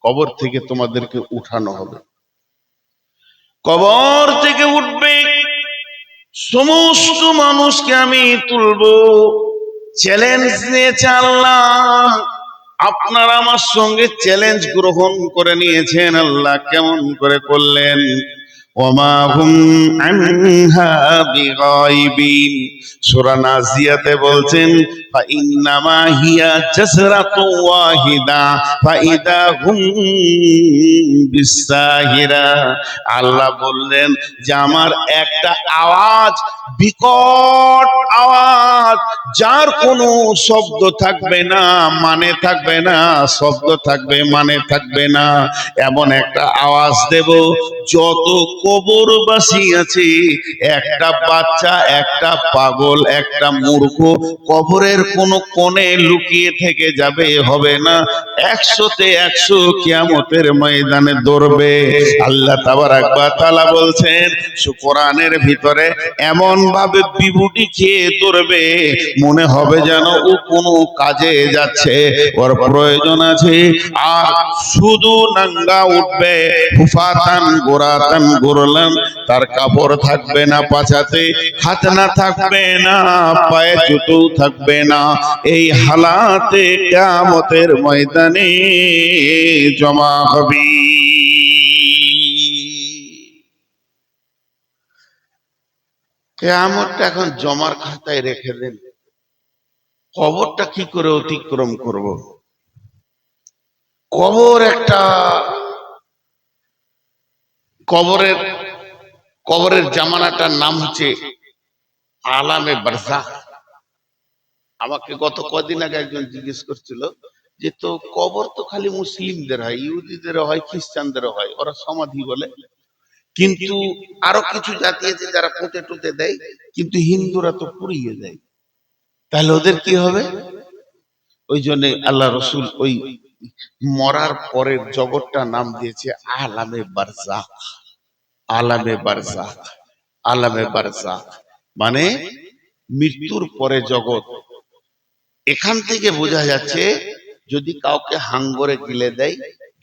কবর থেকে তোমাদেরকে উঠানো হবে। কবর থেকে উঠবে, সমস্ত মানুষকে আমি তুলবো। চ্যালেঞ্জ নিয়েছে আল্লাহ, আপনারা আমার সঙ্গে চ্যালেঞ্জ গ্রহণ করে নিয়েছেন। আল্লাহ কেমন করে করলেন? ওমা হুম আনহা বিগাইবিন। সূরা নাজিয়াতে বলছেন ফাইন্নামা হিয়া জাসরাতু ওয়াহিদা ফাইদা হুম বিসাহিরা। আল্লাহ বললেন যে আমার একটা আওয়াজ, বিকট আওয়াজ, যার কোনো শব্দ থাকবে না, মানে থাকবে না, শব্দ থাকবে মানে থাকবে না, এমন একটা আওয়াজ দেব যত কবরবাসী আছে, একটা বাচ্চা, একটা পাগল, একটা মূর্খ কবরের কোন কোণে লুকিয়ে থেকে যাবে, হবে না। 100-তে 100 কিয়ামতের ময়দানে দৌড়বে। আল্লাহ তাবারাক ওয়া তাআলা বলছেন কোরআনের ভিতরে এমন ভাবে বিভূতি খেয়ে ধরবে, মনে হবে যেন ও কোনো কাজে যাচ্ছে, ওর প্রয়োজন আছে। আর শুধু নাঙ্গা উঠবে, হুফাতান গোরাতান গোরলান, তার কাপড় থাকবে না পাছাতে, হাত না থাকবে না, পায়ে জুতো থাকবে না। এই হালাতে কিয়ামতের ময়দানে জমা হবে। কিয়ামতটা এখন জমার খাতায় রেখে দেন, কবরটা কি করে অতিক্রম করব? কবর একটা, কবরের কবরের জামানাটার নাম হচ্ছে আলামে বারজাখ। আমাকে গত কদিন আগে একজন জিজ্ঞেস করছিল যে তো কবর তো খালি মুসলিমদের হয়, ইহুদিদের হয়, খ্রিস্টানদের হয়, ওরা সমাধি বলে, কিন্তু আরো কিছু জাতি আছে যারা পুঁতে টুতে দেয়, কিন্তু হিন্দুরা তো পুড়িয়ে দেয়, তাহলে ওদের কি হবে? ওই জন্য আল্লাহ রসুল ওই মরার পরের জগৎটা নাম দিয়েছে আলামে বারজাখ। আলামে বারজাখ, আলামে বারজাখ মানে মৃত্যুর পরে জগৎ। এখান থেকে বোঝা যাচ্ছে যদি কাউকে হাঙ্গরে গিলে দেয়,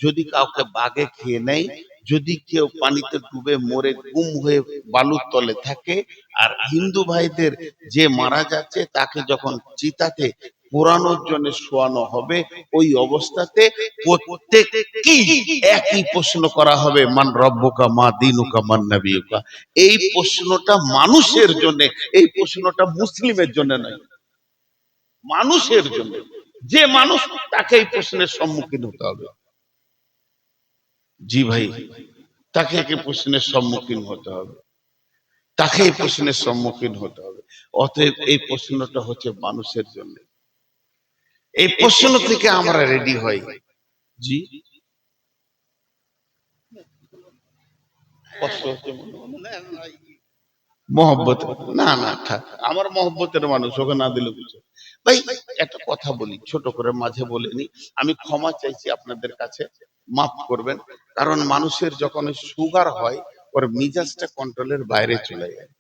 যদি কাউকে বাঘে খেয়ে নেয়, যদি কেউ পানিতে ডুবে মরে গুম হয়ে বালুর তলে থাকে, আর হিন্দু ভাইদের যে মারা যাচ্ছে তাকে যখন চিতাতে পোড়ানোর জন্য শোয়ানো হবে, ওই অবস্থাতে প্রত্যেককেই একই প্রশ্ন করা হবে, মান রব্বুকা মা দীনুকা মান নবিয়ুকা। এই প্রশ্নটা মানুষের জন্য, এই প্রশ্নটা মুসলিমের জন্য নয়, মানুষের জন্য। যে মানুষ, তাকে এই প্রশ্নের সম্মুখীন হতে হবে। জি ভাই, তাকে এই প্রশ্নের সম্মুখীন হতে হবে, তাকে এই প্রশ্নের সম্মুখীন হতে হবে। অতএব এই প্রশ্নটা হচ্ছে মানুষের জন্য। এই প্রশ্ন থেকে আমরা রেডি হই। জি, কষ্ট হচ্ছে মহব্বত, না না থাক, আমার মহব্বতের মানুষ, ওকে না দিলে বুঝো। ভাই একটা কথা বলি, ছোট করে মাঝে বলিনি, আমি ক্ষমা চাইছি আপনাদের কাছে, মাফ করবেন। কারণ মানুষের যখন সুগার হয়, ওর মিজাজটা কন্ট্রোলের বাইরে চলে যায়।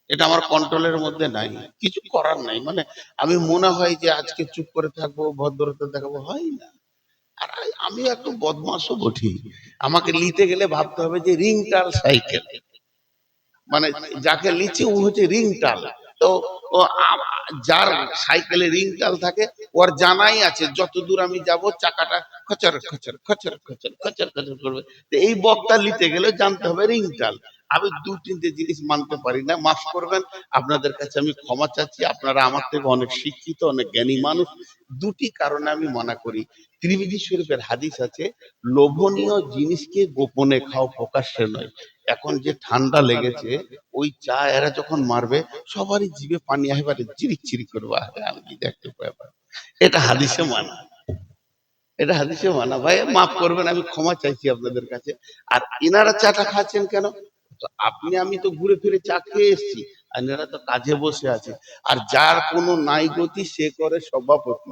এটা আমার কন্ট্রোলের মধ্যে নাই, কিছু করার নাই। মানে আমি মনে হয় যে আজকে চুপ করে থাকবো, ভদ্রতা দেখাবো, হয় না। আর আমি একটু বদমাশও বঠি, আমাকে নিতে গেলে ভাবতে হবে যে রিংটাল সাইকেল, মানে যাকে লিচি ও হচ্ছে রিং টাল। তো ও যার সাইকেলে রিং টাল থাকে, ওর জানাই আছে যত দূর আমি যাব চাকাটা খচর খচর খচর খচর খচর খচর করবে। তো এই বক্তা নিতে গেলে জানতে হবে রিং টাল। আমি দু তিনটে জিনিস মানতে পারি না, মাফ করবেন। আপনাদের কাছে আমি ক্ষমা চাচ্ছি, আপনারা আমার থেকে অনেক শিক্ষিত, অনেক জ্ঞানী মানুষ। দুটি কারণে আমি মানা করি। ত্রিমিজি শরীফের হাদিস আছে, লোভনীয় জিনিসকে গোপনে খাও, প্রকাশ্যে নয়। এখন যে ঠান্ডা লেগেছে, ওই চা এরা যখন মারবে, সবারই জিভে পানি আসবে, চিরিক চিরিক করবো, আমি কি দেখতে পাই। এটা হাদিসে মানা, এটা হাদিসে মানা। ভাই মাফ করবেন, আমি ক্ষমা চাইছি আপনাদের কাছে। আর এনারা চাটা খাচ্ছেন কেন? তো আপনি আমি তো ঘুরে ফিরে চা খেয়ে এসছি, আর এনারা তো কাজে বসে আছে। আর যার কোনো নাই গতি সে করে সভাপতি।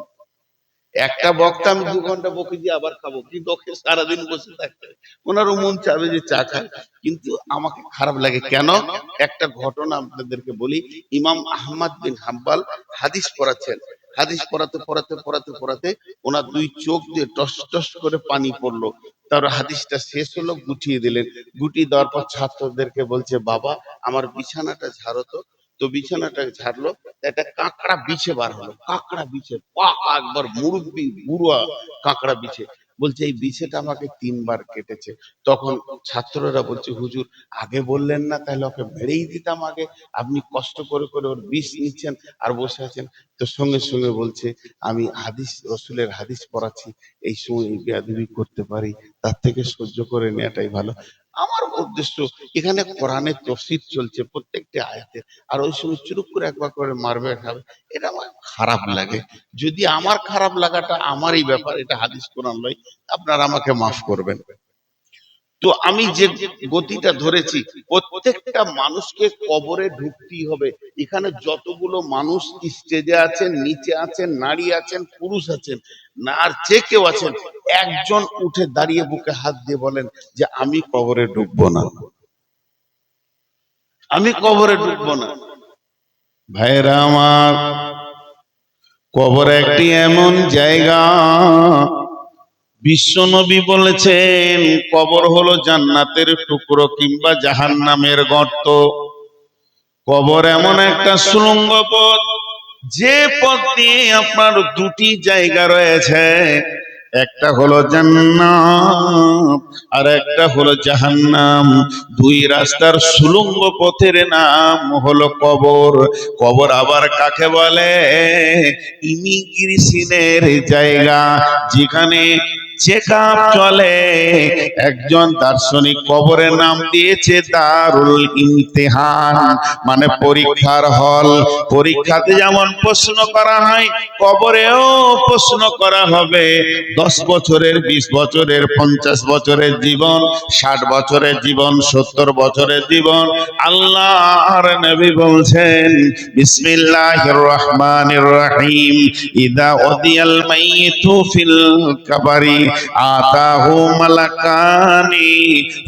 একটা বক্তা আমি 2 ঘন্টা বকে দিয়ে আবার খাবো, কিন্তু ওকে সারাদিন বসে থাকতে হয়। ওনারও মন চাবে যে চা খায়, কিন্তু আমাকে খারাপ লাগে কেন? একটা ঘটনা আপনাদেরকে বলি। ইমাম আহমদ বিন হাম্বল হাদিস পড়াচ্ছেন, হাদিস পড়াতে পড়াতে পড়াতে পড়াতে ওনার দুই চোখ দিয়ে টস টস করে পানি পড়লো। তার হাদিসটা শেষ হলো, গুটিয়ে দিলেন। গুটিয়ে দেওয়ার পর ছাত্রদেরকে বলছে, বাবা আমার বিছানাটা ঝাড়ো তো। তো বিছানাটা ঝাড়লো, একটা কাঁকড়া বিছে বার হলো, কাঁকড়া বিছে একবার মুরব্বি বুড়া কাঁকড়া বিছে। বলছে এই বিছেটা আমাকে 3 বার কেটেছে। তখন ছাত্ররা বলছে, হুজুর আগে বললেন না, তাহলে ওকে মেরেই দিতাম আগে। আপনি কষ্ট করে করে ওর বিষ নিচ্ছেন আর বসে আছেন। তো সঙ্গে সঙ্গে বলছে, আমি হাদিস, রসুলের হাদিস পড়াচ্ছি, এই সময় এই বেয়াদবি করতে পারি, তার থেকে সহ্য করে নেওয়াটাই ভালো। আমার উদ্দেশ্য, এখানে কোরআনের তফসির চলছে প্রত্যেকটা আয়াতের, আর ওই সময় চুরুপ করে একবার করে মারবে খাবে, এটা আমার খারাপ লাগে। যদি আমার খারাপ লাগাটা আমারই ব্যাপার, এটা হাদিস কোরআন নয়, আপনারা আমাকে মাফ করবেন। তো আমি যে গতিটা ধরেছি, প্রত্যেকটা মানুষকে কবরে ঢুকতেই হবে। এখানে যতগুলো মানুষ স্টেজে আছেন, নিচে আছেন, নারী আছেন, পুরুষ আছেন, না আর যে কেউ আছেন, একজন উঠে দাঁড়িয়ে বুকে হাত দিয়ে বলেন যে আমি কবরে ঢুকবো না, আমি কবরে ঢুকবো না। ভাইরা আমার, কবর একটি এমন জায়গা, বিশ্ব নবী বলেছেন কবর হলো জান্নাতের টুকরো কিংবা জাহান্নামের গর্ত। কবর এমন একটা সুড়ঙ্গ পথ, যে পথ দিয়ে আপনার দুটি জায়গা রয়েছে, একটা হলো জান্নাত আর একটা হলো জাহান্নাম। দুই রাস্তার সুড়ঙ্গ পথের নাম হলো কবর। কবর আবার কাকে বলে? ইমিগ্রেশনের জায়গা, যেখানে চেকআপ চলে। একজন দার্শনিক কবরের নাম দিয়েছে দারুল ইমতিহান, মানে পরীক্ষার হল। পরীক্ষাতে যেমন প্রশ্ন করা হয়, কবরেও প্রশ্ন করা হবে। 10 বছরের, 20 বছরের, 50 বছরের জীবন, 60 বছরের জীবন, 70 বছরের জীবন। আল্লাহর নবী বলছেন বিসমিল্লাহির রহমানির রহিম, ইদা উদিয়াল মাইয়িতু ফিল কবরি আতাহু মালাকানি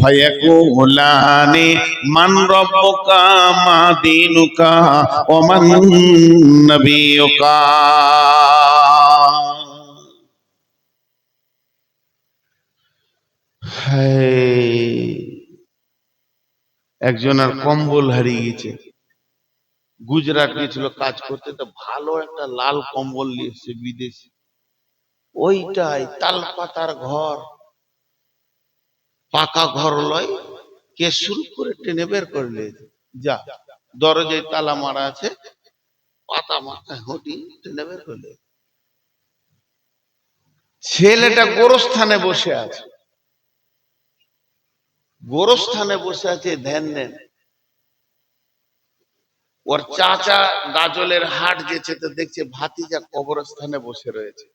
ফায়াকুলানি মান রাব্বুকা মা দীনুকা ওয়া মান নাবিয়ুকা। একজনের কম্বল হারিয়ে গেছে, গুজরাট গেছিল কাজ করতে, তো ভালো একটা লাল কম্বল নিয়ে এসেছে বিদেশি। ওইটাই তাল পাতার ঘর, পাকা ঘর লয়, কে শুরু করে টেনে বের করলে, যা দরজায় তালা মারা আছে, পাতা মাথায় হটি টেনে বের করলে। ছেলেটা গোরস্থানে বসে আছে, গোরস্থানে বসে আছে, ধ্যান দেন। ওর চাচা গাজলের হাট গেছে, তো দেখছে ভাতিজা কবরস্থানে বসে রয়েছে।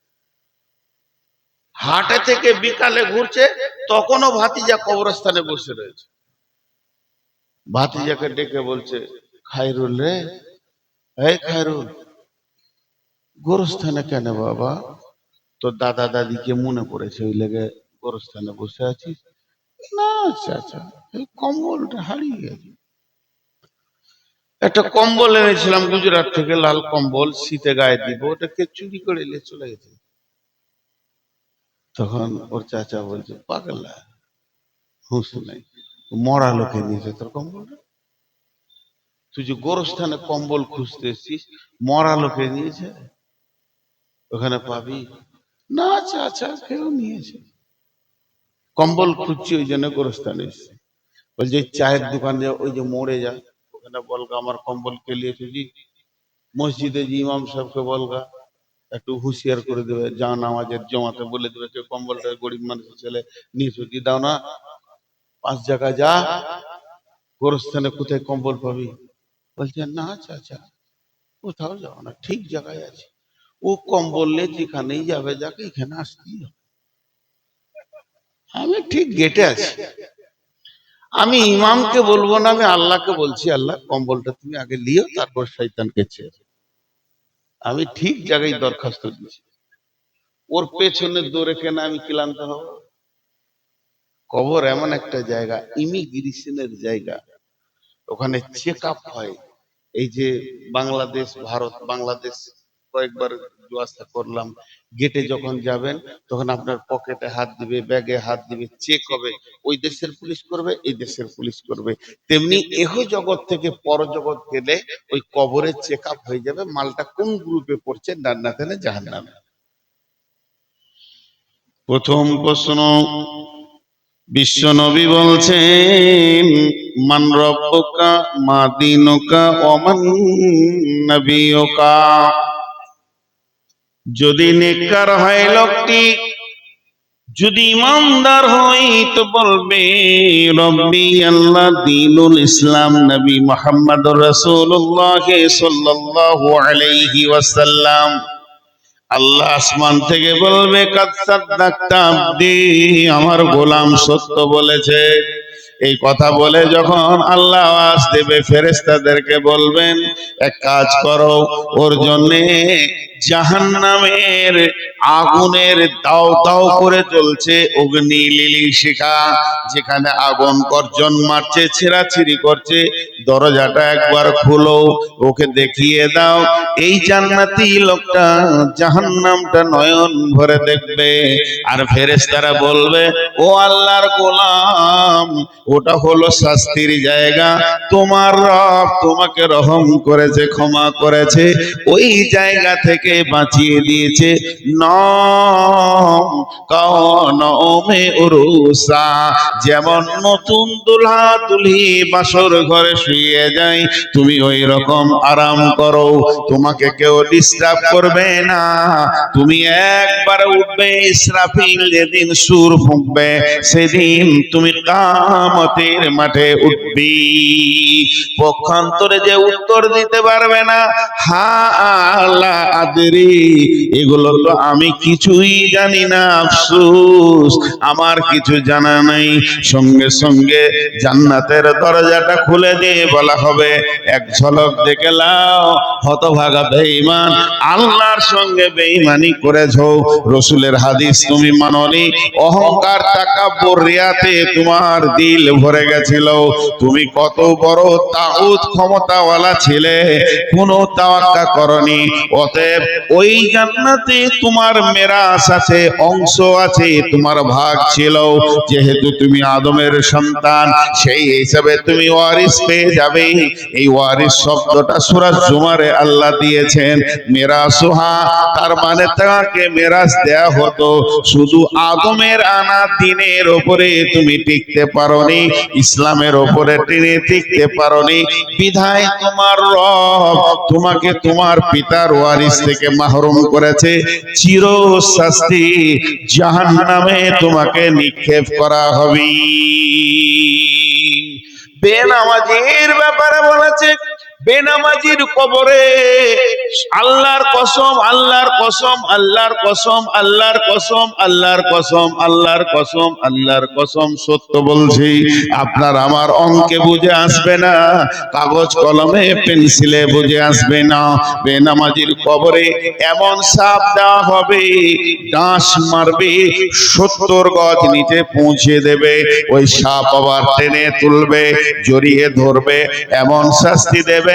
হাটে থেকে বিকালে ঘুরছে, তখনও ভাতিজা কবরস্থানে বসে রয়েছে। ভাতিজাকে ডেকে বলছে, খায়রুল রে, এই খায়রুল, গোরস্থানে কেন বাবা? তোর দাদা দাদিকে মনে পড়েছে, ওই লেগে গোরস্থানে বসে আছিস? না চাচা, এই কম্বলটা হারিয়ে গেছে। একটা কম্বল এনেছিলাম গুজরাট থেকে, লাল কম্বল, শীতে গায়ে দিব, ওটাকে চুরি করে নিয়ে চলে গেছে। তখন ওর চাচা বলছে, পাগলা, হুঁশ নাই, মরা লোকে নিয়েছে তোর কম্বলটা। তুই যে গোরস্থানে কম্বল খুঁজতে এসছিস, মরা লোকে নিয়েছে, ওখানে পাবি না। চাচা কেউ নিয়েছে, কম্বল খুঁজছি ওই জন্য গোরস্থানে এসছে। বলছে চায়ের দোকানে ওই যে মোড়ে যা, ওখানে বলগা আমার কম্বল কে লিয়েছে জি। মসজিদে যে ইমাম সাহেবকে বলগা, একটু হুঁশিয়ার করে দেবে, যা নামাজের জমাতে বলে দেবে যে কম্বলটা গরিব মানুষের ছেলে নিয়েছো, দি দাও না। 5 জায়গায় যা, গোরস্থানে কোথায় কম্বল পাবি? বলছে না চাচা, কোথাও যাও না, ঠিক জায়গায় আছে। ও কম্বল নিয়ে যেখানেই যাবে, যাকে এখানে আসতেই হবে। আমি ঠিক গেটে আছি, আমি ইমামকে বলবো না, আমি আল্লাহকে বলছি, আল্লাহ কম্বলটা তুমি আগে লিও, তারপর শয়তানকে ছেড়ে। আমি ঠিক জায়গায় দরখাস্ত দিচ্ছি। ওর পেছনে দৌড়ে কেন আমি ক্লান্ত হব? কবর এমন একটা জায়গা, ইমিগ্রেশনের জায়গা, ওখানে চেক আপ হয়। এই যে বাংলাদেশ, ভারত বাংলাদেশ কয়েকবার ব্যবস্থা করলাম, গেটে যখন যাবেন তখন আপনার পকেটে হাত দিবে, ব্যাগে হাত দিবে, চেক হবে। ওই দেশের পুলিশ করবে, এই দেশের পুলিশ করবে। তেমনি এহ জগৎ থেকে পরজগৎ গেলে ওই কবরে চেক আপ হয়ে যাবে, মালটা কোন গ্রুপে পড়ছে, জান্নাতে না জাহান্নামে। প্রথম প্রশ্ন, বিশ্ব নবী বলছেন মান রব্বুকা মা দীনুকা ওয়া মান নাবিয়ুকা। যদি নেককার হয় লোকটি, যদি ইমানদার হয়, তো বলবে রব্বি আল্লাহ দীনুল ইসলাম, নবী মুহাম্মদুর রাসূলুল্লাহ সাল্লাল্লাহু আলাইহি ওয়াসাল্লাম। আল্লাহ আসমান থেকে বলবে কাদ সাদ্দাকতা আবদি, আমার গোলাম সত্য বলেছে। এই কথা বলে যখন আল্লাহ আওয়াজ দেবে, ফেরেশতাদেরকে বলবেন এক কাজ করো, ওর জন্যে জাহান্নামের আগুনের দাও দাও করে জ্বলছে অগ্নি লিলি শিখা, যেখানে আগুন গর্জন মারছে, ছেঁড়াছিড়ি করছে, দরজাটা একবার খুলো, ওকে দেখিয়ে দাও। এই জান্নাতি লোকটা জাহান্নামটা নয়ন ভরে দেখবে। আর ফেরেশতারা বলবে, ও আল্লাহর গোলাম, ওটা হলো শাস্তির জায়গা, তোমার রব তোমাকে রহম করেছে, ক্ষমা করেছে, ওই জায়গা থেকে বাঁচিয়ে দিয়েছে। নম কাওনমে উরুসা, যেমন নতুন দুলহা দুলহি বাসর ঘরে শুয়ে যায়, তুমি ওই রকম আরাম করো, তোমাকে কেউ ডিস্টার্ব করবে না। তুমি একবার উঠবে, ইসরাফিল যেদিন সুর ফুঁকবে, সেদিন তুমি কিয়ামতের মাঠে উঠবি। পক্ষান্তরে যে উত্তর দিতে পারবে না, হা আলা আদরি, এগুলো তো আমি কিছুই জানি না, আফসোস আমার কিছু জানা নাই। সঙ্গে সঙ্গে জান্নাতের দরজাটা খুলে দিয়ে বলা হবে, এক ঝলক দেখে লাও, হতভাগা বেঈমান, আল্লাহর সঙ্গে বেঈমানি করেছো, রসুলের হাদিস তুমি মাননি, অহংকার তাকাব্বুর রিয়াতে তোমার দিল ভরে গেছিল, তুমি কত বড় তাগুত ক্ষমতাওয়ালা ছিলে, কোনো তাওয়াক্কা করনি। অতএব ওই জান্নাতে তোমার মেরাস আছে, অংশ আছে, তোমার ভাগ ছিল, যেহেতু তুমি আদমের সন্তান, সেই হিসাবে তুমি ওয়ারিস পেয়ে যাবে। এই ওয়ারিস শব্দটা সূরা জুমারে আল্লাহ দিয়েছেন, মেরাসুহা, তার মানে তাকে মেরাস দেয়া হতো। শুধু আদমের আনা দিনের উপরে তুমি টিকতে পারোনি, ইসলামের উপরে টিকতে পারোনি, বিধায় তোমার রব তোমাকে তোমার পিতার ওয়ারিস থেকে মাহরুম করেছে, চির শাস্তি জাহান্নামে তোমাকে নিক্ষেপ করা হবে। বেনামাজির ব্যাপারে বলেছে, বেনামাজির কবরে আল্লাহর কসম, আল্লাহর কসম, আল্লাহর কসম, আল্লাহর কসম, আল্লাহর কসম, আল্লাহর কসম, আল্লাহর কসম, সত্য বলছি, আপনার আমার অঙ্কে বুঝে আসবে না, কাগজ কলমে পেন্সিলে বুঝে আসবে না। বেনামাজির কবরে এমন সাপ দেওয়া হবে, ডাঁশ মারবে, 70 গজ নিচে পৌঁছে দেবে, ওই সাপ আবার টেনে তুলবে, জড়িয়ে ধরবে, এমন শাস্তি দেবে,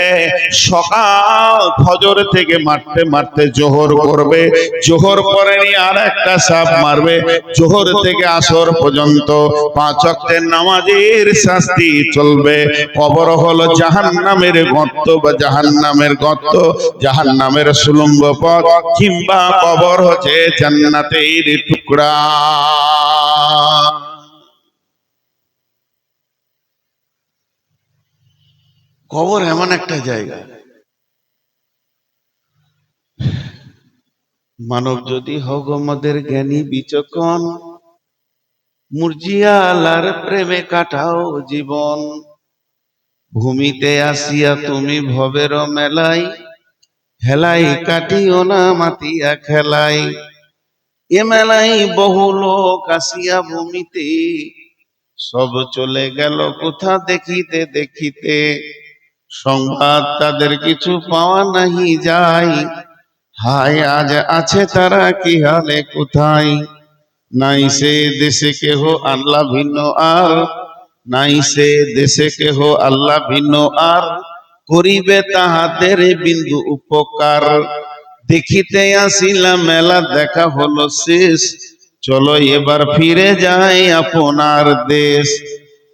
সকাল ফজর থেকে মারতে মারতে জোহর করবে, জোহর করেনি আর একটা সাপ মারবে, জোহর থেকে আসর পর্যন্ত 5 ওয়াক্তের নামাজের শাস্তি চলবে। কবর হলো জাহান্নামের গর্ত, বা জাহান্নামের গর্ত, জাহান্নামের সুলম্ব পথ, কিংবা কবর হচ্ছে জান্নাতের টুকরা। কবর এমন একটা জায়গা, মানব যদি হগমদের জ্ঞানী বিচক্ষণ, মুরজিয়া আল্লাহর প্রেমে কাটাও জীবন। ভূমিতে আসিয়া তুমি ভবের মেলাই, হেলাই কাটিও না মাতিয়া খেলাই। এ মেলাই বহু লোক আসিয়া ভূমিতে, সব চলে গেল কোথা দেখিতে দেখিতে, সংবাদ তাদের কিছু পাওয়া নাহি যায়, হায় আজ আছে তারা কি হালে কোথায়। নাই সে দেশে কেহ আল্লাহ ভিন্ন আর, নাই সে দেশে কেহ আল্লাহ ভিন্ন আর, করিবে তাহাদের বিন্দু উপকার। দেখিতে আসিলাম মেলা দেখা হলো শেষ, চলো এবার ফিরে যাই আপনার দেশ।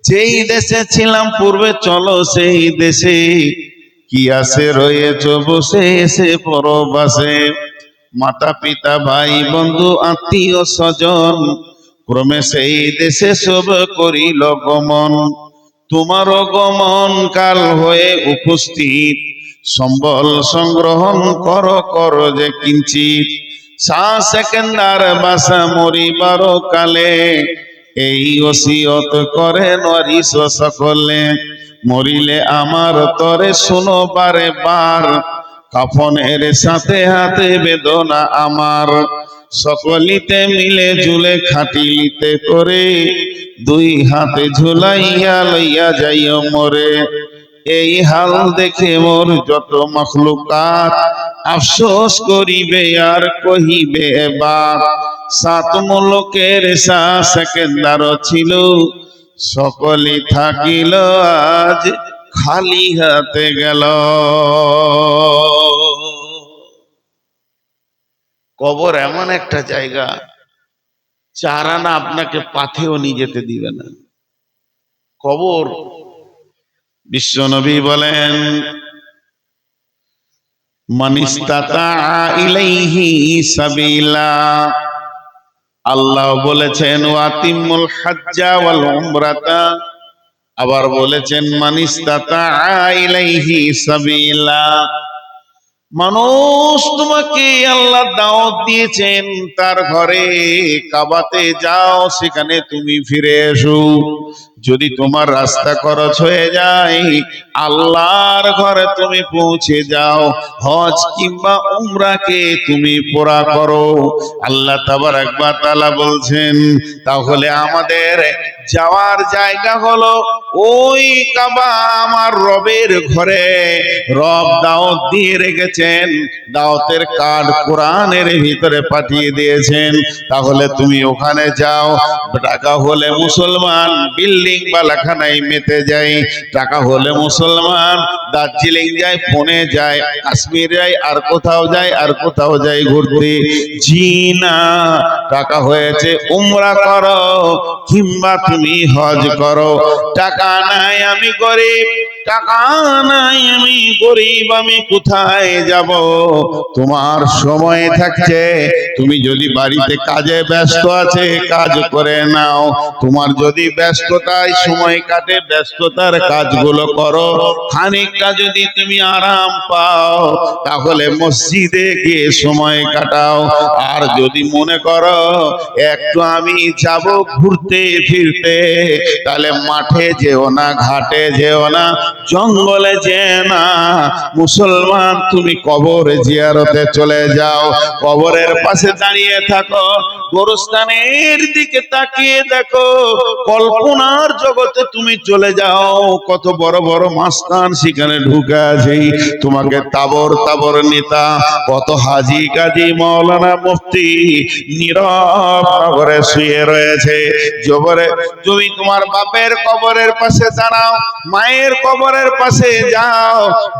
যেই দেশে ছিলাম পূর্বে চলো সেই দেশে, কি আসে রয়েছ বসে এসে পরবাসে। মাতা পিতা ভাই বন্ধু আত্মীয় স্বজন, ক্রমে সেই দেশে সব করিল গমন। তোমারও গমন কাল হয়ে উপস্থিত, সম্বল সংগ্রহণ কর যে কিঞ্চিত। সেকেন্ডার বাসা মরিবার কালে, এই ওসিয়ত করেন ওয়ারিস সকলে। মরিলে আমার তরে শুনো বারে বার, কাফনের সাথে হাতে বেদনা আমার। সকলিতে মিলে ঝুলে খাটিলিতে করে, দুই হাতে ঝুলাইয়া লইয়া যাইও মোরে। এই হাল দেখে মোর যত মখলুকাত, আফসোস করিবে আর কহিবে এবার। সাত মুলুকের সেকেন্দার ছিল, সকলে থাকিল আজ খালি হাতে গেল। কবর এমন একটা জায়গা, চার আনা আপনাকে পাথেও নিয়ে যেতে দিবে না। কবর, বিশ্বনবী বলেন, মান ইসতাতা ইলাইহি সাবিলা। আল্লাহ বলেছেন ওয়াতিমুল হাজ্জা ওয়াল উমরাতা। আবার বলেছেন মান ইসতাতা ইলাইহি সাবিলা। মানুষ, তোমাকে আল্লাহ দাওয়াত দিয়েছেন তার ঘরে, কাবাতে যাও, সেখানে তুমি ফিরে এসো। যদি তোমার রাস্তা খরচ হয়ে যায়, আল্লাহর ঘরে তুমি পৌঁছে যাও, হজ কিংবা উমরাকে তুমি পুরা করো। আল্লাহ তাবারাক ওয়া তাআলা বলছেন, তাহলে আমাদের যাওয়ার জায়গা হলো ওই কাবা, আমার রবের ঘরে। রব দাওয়াত দিয়ে রেখেছেন, দাওয়াতের কার্ড কোরআনের ভিতরে পাঠিয়ে দিয়েছেন। তাহলে তুমি ওখানে যাও। টাকা হলে মুসলমান বিল্ডিং বালাখানায় মেতে যায়, টাকা হলে মুসলমান দার্জিলিং যায়, পুনে যায়, কাশ্মীর যায়, আর কোথাও যায়, আর কোথাও যায় ঘুরতে। জি না, টাকা হয়েছে উমরা করো কিংবা তুমি হজ করো। টাকা নাই, আমি গরিব, টাকা নাই, আমি গরিব, আমি কোথায় যাব? তোমার সময় থাকছে, তুমি যদি বাড়িতে কাজে ব্যস্ত আছে কাজ করে নাও। তোমার যদি ব্যস্ততায় সময় কাটে, ব্যস্ততার কাজগুলো করো। খানিকটা যদি তুমি আরাম পাও, তাহলে মসজিদে গিয়ে সময় কাটাও। আর যদি মনে করো একটু আমি যাব ঘুরতে ফিরতে, তাহলে মাঠে যেও না, ঘাটে যেও না, জঙ্গলে যেও না। মুসলমান, তুমি কবর জিয়ারতে চলে যাও। কবরের পাশে দাঁড়িয়ে থাকো, গোরস্থানের দিকে তাকিয়ে দেখো, কল্পনার জগতে তুমি চলে যাও। কত বড় বড় মাস্তান সেখানে ঢুকে আছে, তোমাকে তাবর তাবর নেতা, কত হাজি কাজী মাওলানা মুফতি নীরব নগরে শুয়ে রয়েছে। জবরে তুমি তোমার বাপের কবরের পাশে দাঁড়াও, মায়ের কবরের পাশে যাও।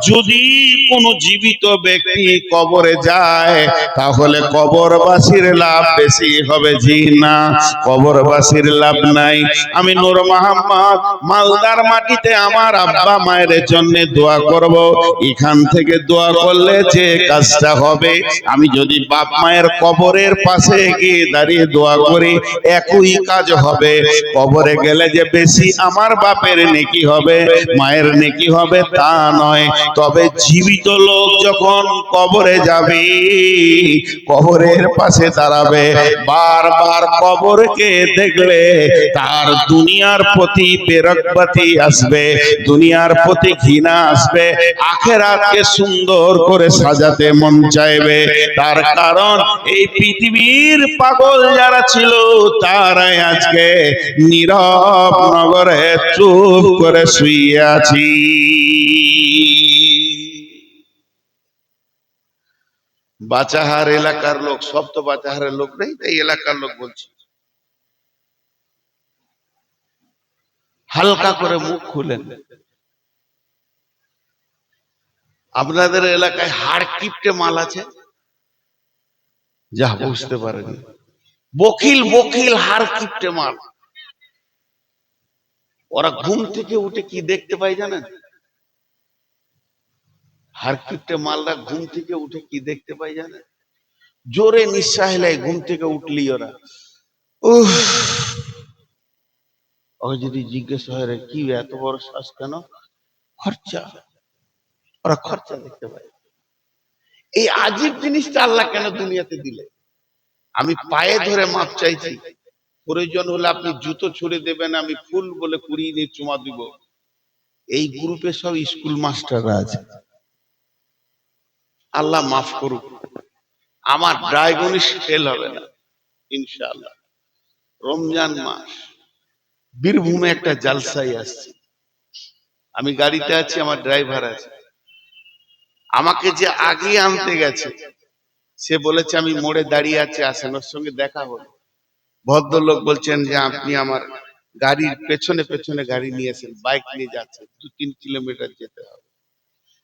যদি কোনো জীবিত ব্যক্তি কবরে যায়, তাহলে কবরবাসীর লাভ বেশি হবে। জি না, কবরবাসীর লাভ নাই। আমি নূর মোহাম্মদ মালদার মাটিতে আমার আব্বা মায়ের জন্য দোয়া করব। এখান থেকে দোয়া করলে যে কাজটা হবে, আমি যদি বাপ মায়ের কবরের পাশে গিয়ে দাঁড়িয়ে দোয়া করি, একই কাজ হবে। কবরে গেলে যে বেশি আমার বাপের নেকি হবে, মায়ের নেকি হবে তা নয়। তবে জীবিত লোক যখন কবরে যাবে, কবরের পাশে দাঁড়াবে, বারবার কবরকে দেখলে তার দুনিয়ার প্রতি বেরকবাতি আসবে, দুনিয়ার প্রতি ঘৃণা আসবে, আখেরাতকে সুন্দর করে সাজাতে মন চাইবে। তার কারণ এই পৃথিবীর পাগল যারা ছিল, তারাই আজকে নীরব নগরে চুপ করে শুয়ে আছি। বাচাহার এলাকার লোক, সব তো বাচাহারের লোক নেই, তাই এলাকার লোক বলছি, হালকা করে মুখ খুলেন। আপনাদের এলাকায় হাড় কিপটে মাল আছে? যা বুঝতে পারেনি, বকিল বকিল হাড় কিপটে মাল। ওরা ঘুম থেকে উঠে কি দেখতে পায় জানেন? হাড় কিপটে মালরা ঘুম থেকে উঠে কি দেখতে পায় জানেন? জোরে নিঃশ্বাস নেয় ঘুম থেকে উঠলি ওরা। উফ, ওকে যদি জিজ্ঞেস হয় রে কি এত বড় শ্বাস কেন? খরচা। ওরা খরচা দেখতে পায়। এই আজীব জিনিসটা আল্লাহ কেন দুনিয়াতে দিলে? আমি পায়ে ধরে মাপ চাইছি, প্রয়োজন হলে আপনি জুতো ছুড়ে দেবেন, আমি ফুল বলে কুড়িয়ে নিয়ে চুমা দিব। এই গ্রুপে সব স্কুল মাস্টাররা আছে, আল্লাহ মাফ করুক। আমার ড্রাইগুনি ফেল হবে না ইনশাআল্লাহ। রমজান মাস, বীরভূমে একটা জালসাই আসছে, আমি গাড়িতে আছি, আমার ড্রাইভার আছে। আমাকে যে আগে আনতে গেছে সে বলেছে আমি মোড়ে দাঁড়িয়ে আছি, আসেন, ওর সঙ্গে দেখা হলো। ভদ্রলোক বলছেন যে আপনি আমার গাড়ির পেছনে পেছনে গাড়ি নিয়েছেন, বাইক নিয়ে যাচ্ছেন, 2-3 কিলোমিটার যেতে হবে।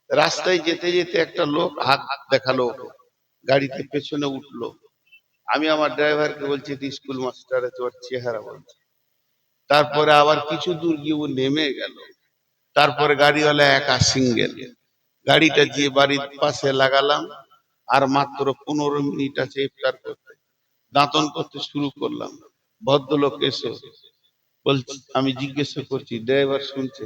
রাস্তায় যেতে যেতে একটা লোক হাত দেখালো ওকে, গাড়িতে পেছনে উঠলো। আমি আমার ড্রাইভারকে বলছি এটা স্কুল মাস্টার আছে, ওর চেহারা বলছে। তারপরে আবার কিছু দূর গিয়ে ও নেমে গেল। তারপরে গাড়িওয়ালা একা সিঙ্গেল, গাড়িটা গিয়ে বাড়ির পাশে লাগালাম। আর মাত্র 15 মিনিট আছে ইফতার করতে, দাঁতন করতে শুরু করলাম। ভদ্রলোক এসো বলছি, আমি জিজ্ঞেস করছি, ড্রাইভার শুনছে,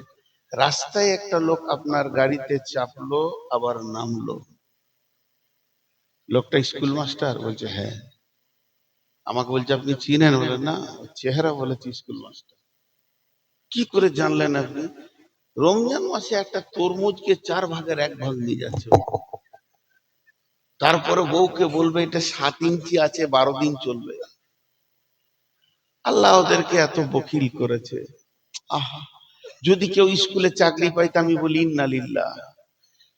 রাস্তায় একটা লোক আপনার গাড়িতে চাপলো আবার নামলো, লোকটা স্কুল মাস্টার? বলছে হ্যাঁ। আমাকে বলছে আপনি চিনেন? বলে না, চেহারা বলেছে স্কুল মাস্টার। কি করে জানলেন আপনি? রমজান মাসে একটা তরমুজকে 4 ভাগের 1 ভাগ নিয়ে যাচ্ছে। তারপরে বউকে বলবে এটা 7 ইঞ্চি আছে, 12 দিন চলবে। আল্লাহ ওদেরকে এত বকিল করেছে। আহা, যদি কেউ স্কুলে চাকরি পাইতো আমি বলি ইন্নালিল্লাহ,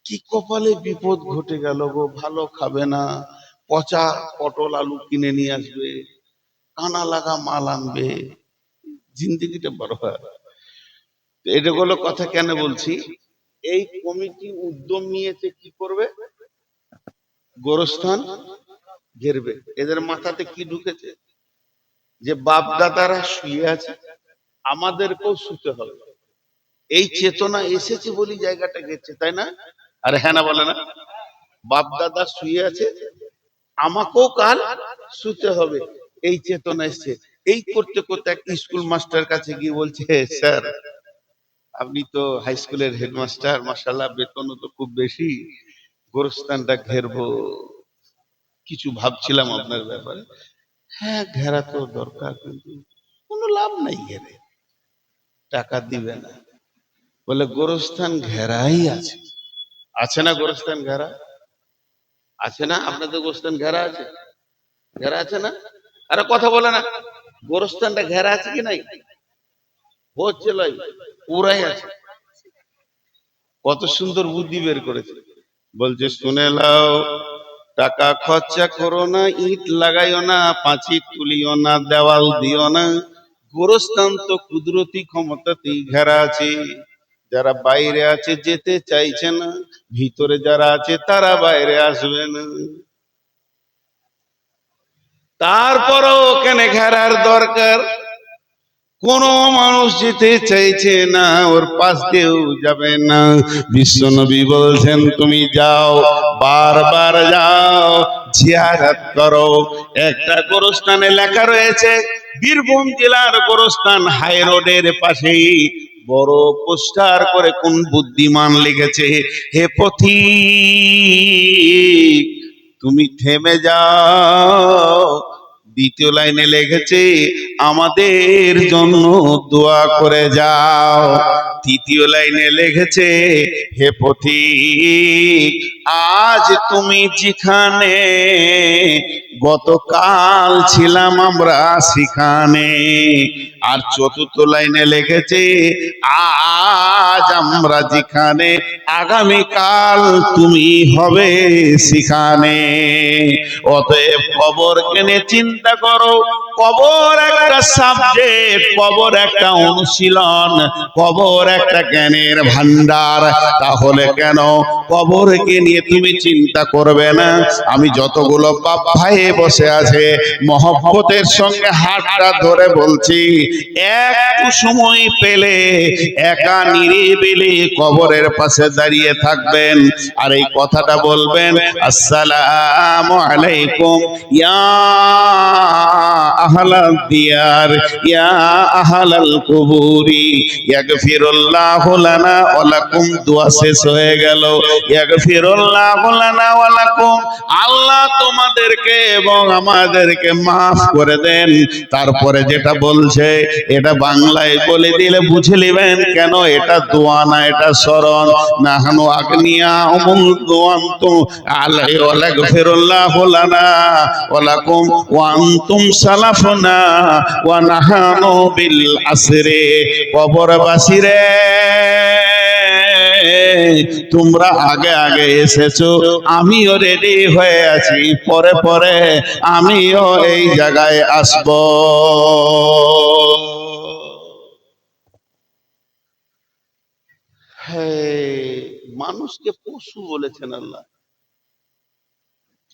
কি কপালে বিপদ ঘটে গেল গো। ভালো খাবে না, পচা পটল আলু কিনে নিয়ে আসবে, কানা লাগা মাল আনবে, জিন্দিগিটা বরবাদ। এটা হলো কথা। কেন বলছি? এই কমিটি উদ্যম নিয়েছে কি করবে? গোরস্থান ঘেরবে। এদের মাথাতে কি ঢুকেছে যে বাপ দাদারা শুয়ে আছে, আমাদেরকেও শুতে হবে। এই চেতনা এসেছে বলি জায়গাটা গেছে, তাই না? আরে হ্যাঁ না বলে না? বাপ দাদা শুয়ে আছে, আমাকেও কাল শুতে হবে, এই চেতনা এসছে। এই করতে করতে এক স্কুল মাস্টার কাছে গিয়ে বলছে, স্যার আপনি তো হাই স্কুলের হেডমাস্টার, মাশাআল্লাহ বেতনও তো খুব বেশি, গোরস্থানটা ঘেরবো, কিছু ভাবছিলাম আপনার ব্যাপারে। হ্যাঁ ঘেরা তো দরকার, কিন্তু কোনো লাভ নাই ঘেরে, টাকা দিবে না। বলে গোরস্থান ঘেরাই আছে। আছে না গোরস্থান ঘেরা? আছে না? আপনাদের গোরস্থান ঘেরা আছে? ঘেরা আছে না? আরে কথা বলে না, গোরস্থানটা ঘেরা আছে কি নাই? হচ্ছে লয়, পুরাই আছে। কত সুন্দর বুদ্ধি বের করেছে। বলছে শুনে লাও, টাকা খরচা করো না, ইট লাগাইও না, পাঁচি তুলিও না, দেওয়াল দিও না। গোরস্থান তো কুদরতি ক্ষমতাতেই ঘেরা আছে। যারা বাইরে আছে যেতে চাইছে না, ভিতরে যারা আছে তারা বাইরে আসবে না। তারপরও কেন ঘেরার দরকার? কোন মানুষ যেতে চাইছে না, ওর পাশ দিয়েও যাবে না। বিশ্বনবী বলছেন তুমি যাও, বারবার যাও, জিয়ারত করো। একটা গোরস্থানে লেখা রয়েছে, বীরভূম জেলার গোরস্থান হাই রোডের পাশেই বড় পোস্টার করে কোন বুদ্ধিমান লিখেছে, হে পথিক তুমি থেমে যাও। দ্বিতীয় লাইনে লিখেছে আমাদের জন্য দোয়া করে যাও। তৃতীয় লাইনে লিখেছে হে পথিক আজ তুমি যেখানে গতকাল ছিলাম আমরা সেখানে। আর চতুর্থ লাইনে লিখেছে আজ আমরা যেখানে আগামীকাল তুমি হবে সেখানে। অতএব কবর কেনে চিন্তা করো, কবর একটা সাবজেক্ট, কবর একটা অনুশীলন, কবর একটা জ্ঞানের ভান্ডার। তাহলে কেন কবরকে নিয়ে তুমি চিন্তা করবে না? আমি যতগুলো বাপ ভাই বসে আছে মহব্বতের সঙ্গে হাতটা ধরে বলছি, একটু সময় পেলে একা নিরিবিলি কবরের পাশে দাঁড়িয়ে থাকবেন আর এই কথাটা বলবেন, আসসালামু আলাইকুম ইয়া আহলাদ দিয়ার ইয়া আহলাল কুবুরি ইয়াগফিরুল্লাহু লানা ওয়া লাকুম। দোয়া শেষ হয়ে গেল। ইয়াগফিরুল্লাহু লানা ওয়া লাকুম, আল্লাহ তোমাদেরকে এবং আমাদেরকে মাফ করে দেন। তারপরে যেটা বলছে এটা বাংলায় বলে দিলে বুঝে নেবেন কেন এটা দোয়া না, এটা শরণ। নাহনু আগনিয়া উমুনতু আলাই ওয়া লাগফিরুল্লাহু লানা ওয়া লাকুম ওয়া আনতুম সালাফুনা ওয়া নাহানু বিল আসরে। কবরবাসীরে, তোমরা আগে আগে এসেছো, আমিও রেডি হয়ে আছি, পরে পরে আমিও এই জায়গায় আসব। মানুষকে পশু বলেছেন আল্লাহ।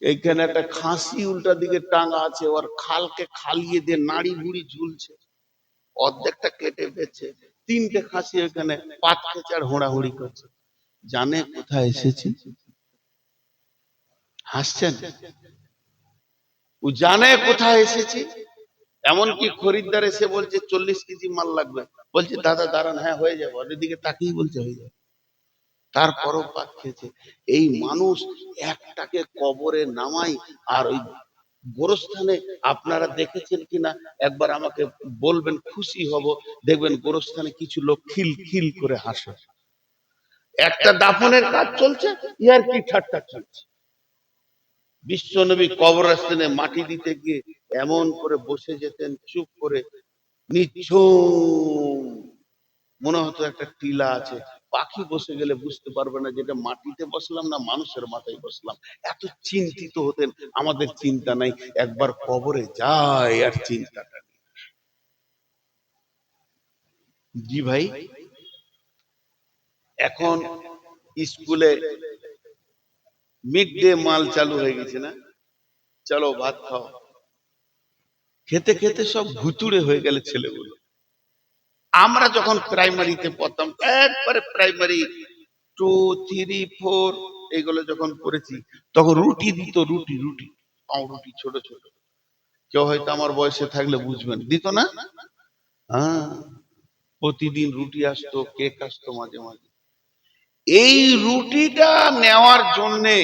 এইখানে একটা খাসি উল্টা দিকে টাঙা আছে, ওর খালকে খালিয়ে দিয়ে নাড়ি বুড়ি ঝুলছে, অর্ধেকটা কেটে ফেলছে। তিনটে খাসি ওখানে পাত খেচার হোড়াহুড়ি করছে। জানে কোথায় এসেছি? হাসছেন? ও জানে কোথায় এসেছি। এমনকি খরিদ্দার এসে বলছে 40 কেজি মাল লাগবে, বলছে দাদা দাঁড়ান, হ্যাঁ হয়ে যাবে, ওদের দিকে তাকিয়ে বলছে হয়ে যাবে, তারপরও পাত খেয়েছে। এই মানুষ একটাকে কবরে নামাই, আর ওই গোরস্থানে আপনারা দেখেছেন কিনা একবার আমাকে বলবেন, খুশি হব। দেখবেন গোরস্থানে কিছু লোক খিল খিল করে হাসে। একটা দাফনের কাজ চলছে, ইয়ার কি ঠাট্টা চলছে। বিশ্বনবী কবরস্থানে মাটি দিতে গিয়ে এমন করে বসে যেতেন, চুপ করে নিঝুম, মনে হতো একটা টিলা আছে, পাখি বসে গেলে বুঝতে পারবে না যেটা মাটিতে বসলাম না মানুষের মাথায় বসলাম। এত চিন্তিত হতেন। আমাদের চিন্তা নাই, একবার কবরে যায় আর চিন্তাটা নেই। জি ভাই, এখন স্কুলে মিড ডে মাল চালু হয়ে গেছে না, চলো ভাত খাও। খেতে খেতে সব ভুতুড়ে হয়ে গেলে ছেলেগুলো। আমরা যখন প্রাইমারিতে পড়তাম, একবারে প্রাইমারি 2, 3, 4 এগুলো যখন পড়েছি, তখন রুটি দিত, রুটি রুটি পাউরুটি ছোট ছোট। কেউ হয়তো আমার বয়সে থাকলে বুঝবেন, দিত না? হ্যাঁ, প্রতিদিন রুটি আসতো, কেক আসতো মাঝে মাঝে। এই রুটিটা নেওয়ার জন্যে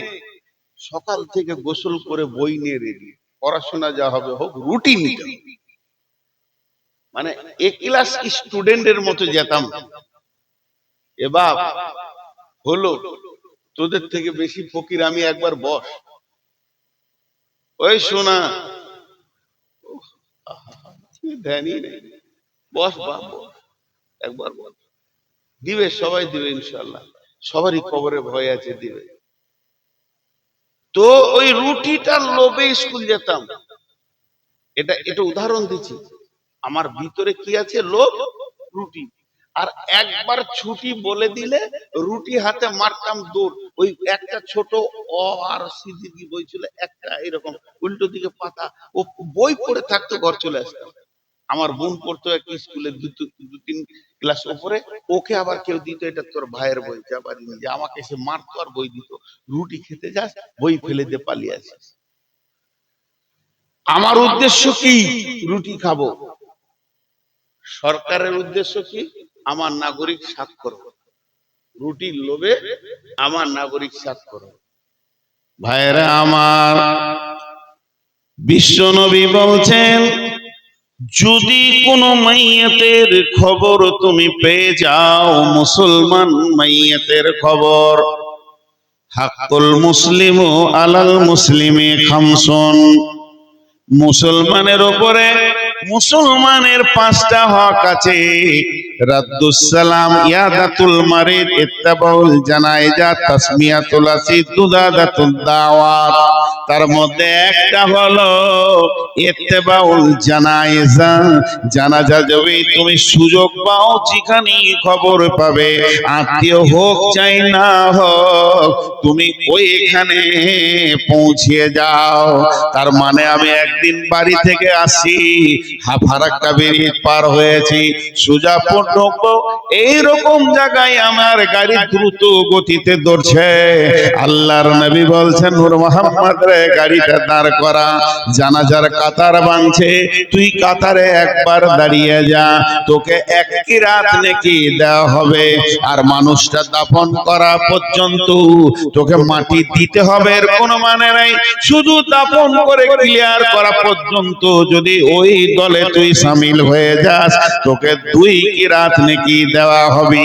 সকাল থেকে গোসল করে বই নিয়ে রেডি, পড়াশোনা যা হবে হোক, রুটি নিতে হবে। মানে এ ক্লাস স্টুডেন্টের মতো যেতাম। এবার হলো তোদের থেকে বেশি ফকির আমি, একবার বস, ওই শোনা, ধ্যানই নেই, বস বাপ বস, একবার বস। দিবে, সবাই দিবে ইনশাল্লাহ, সবারই কবরে ভয় আছে, দিবে। তো ওই রুটিটার লোভে স্কুল যেতাম। এটা এটা উদাহরণ দিচ্ছি, আমার ভিতরে কি আছে, লোভ, রুটি। আর একবার ছুটি বলে দিলে রুটি হাতে মারতাম দৌড়। ওই একটা ছোট অ আর সিদ্দিকি বই ছিল, একটা এরকম উল্টো দিকে পাতা, ও বই পড়ে থাকতো, ঘর চলে আসতাম। আমার বোন পড়তো একটা স্কুলে 2-3 ক্লাস উপরে, ওকে আবার কেউ দিত, এটা তোর ভাইয়ের বই, যা বাড়ি নিয়ে যা। আমাকে এসে মারতো আর বই দিত। রুটি খেতে যাস, বই ফেলে দিয়ে পালিয়ে আসিস। আমার উদ্দেশ্য কি? রুটি খাবো। সরকারের উদ্দেশ্য কি? আমার নাগরিক স্বাক্ষর, রুটির লোভে আমার নাগরিক স্বাক্ষর। ভাইরা আমার, বিশ্বনবী বলছেন, যদি কোনো মাইয়াতের খবর তুমি পেয়ে যাও, মুসলমান মাইয়াতের খবর, হাক্কুল মুসলিমু আলাল মুসলিমি খামসুন, মুসলমানের উপরে মুসলমানের 5টা হক আছে। রাদ্দুস সালাম, ইয়াদাতুল মারিদ, ইত্তাবাউল জানাইজা, তাসমিয়াতুল আসিদ, দুদাদাতুদ দাওয়াত। তার মধ্যে একটা হলো ইত্তাবাউল জানাইজা। জানাজা যদি তুমি সুযোগ পাও, যেখানে খবর পাবে, আত্মীয় হোক চাই না হোক, তুমি ওইখানে পৌঁছিয়ে যাও। তার মানে আমি একদিন বাড়ি থেকে আসি, ফারাক্কা ব্রিজ পার হয়েছি, সুজাপুর ঢুকবো, এইরকম জায়গায় আমার গাড়ি দ্রুত গতিতে দৌড়ছে। আল্লাহর নবী বলছেন, নূর মোহাম্মদ রে, গাড়িটা দাঁড় করা, জানাজার কাতার বাঁধছে, তুই কাতারে একবার দাঁড়িয়ে যা, তোকে এক কিরাত নেকি দেওয়া হবে। আর মানুষটা দাফন করা পর্যন্ত তোকে মাটি দিতে হবে এর কোনো মানে নাই, শুধু দাফন করে ক্লিয়ার করা পর্যন্ত যদি ওই দলে তুই শামিল হয়ে যাস, তোকে 2 কিরাত নেকি দেওয়া হবে।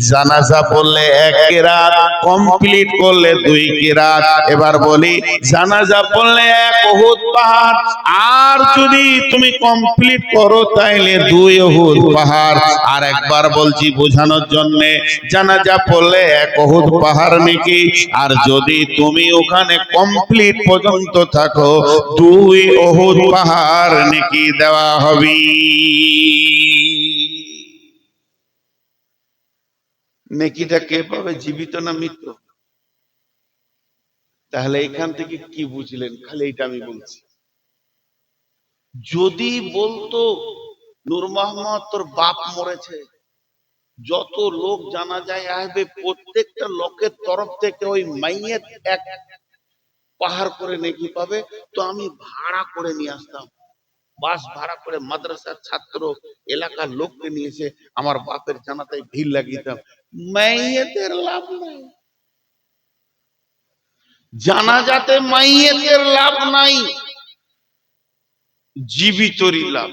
জানাজা পড়লে 1 কিরাত, কমপ্লিট করলে 2 কিরাত। এবার বলি, জানাজা পড়লে 1 উহুদ পাহাড়, আর যদি তুমি কমপ্লিট করো তাইলে 2 উহুদ পাহাড়। আর একবার বলছি বোঝানোর জন্য, জানাজা পড়লে 1 উহুদ পাহাড় নাকি, আর যদি তুমি ওখানে কমপ্লিট পর্যন্ত থাকো 2 উহুদ পাহাড় নাকি দেওয়া হবে। নেকিটা কে পাবে, জীবিত না মৃত? তাহলে এখান থেকে কি বুঝলেন? খালি এটা আমি বলছি, যদি বলতো নূর মোহাম্মদ তোর বাপ মরেছে, যত লোক জানা যায় আসবে, প্রত্যেকটা লোকের তরফ থেকে ওই মাইয়েত 1 পাহাড় করে নেকি পাবে, তো আমি ভাড়া করে নিয়ে আসতাম, বাস ভাড়া করে মাদ্রাসার ছাত্র এলাকার লোককে নিয়েছে আমার বাপের জানাতায় ভিড় লাগিয়েতাম। মাইয়েতের লাভ নাই, জানাজাতে মাইয়েতের লাভ নাই, জীবিতরই লাভ।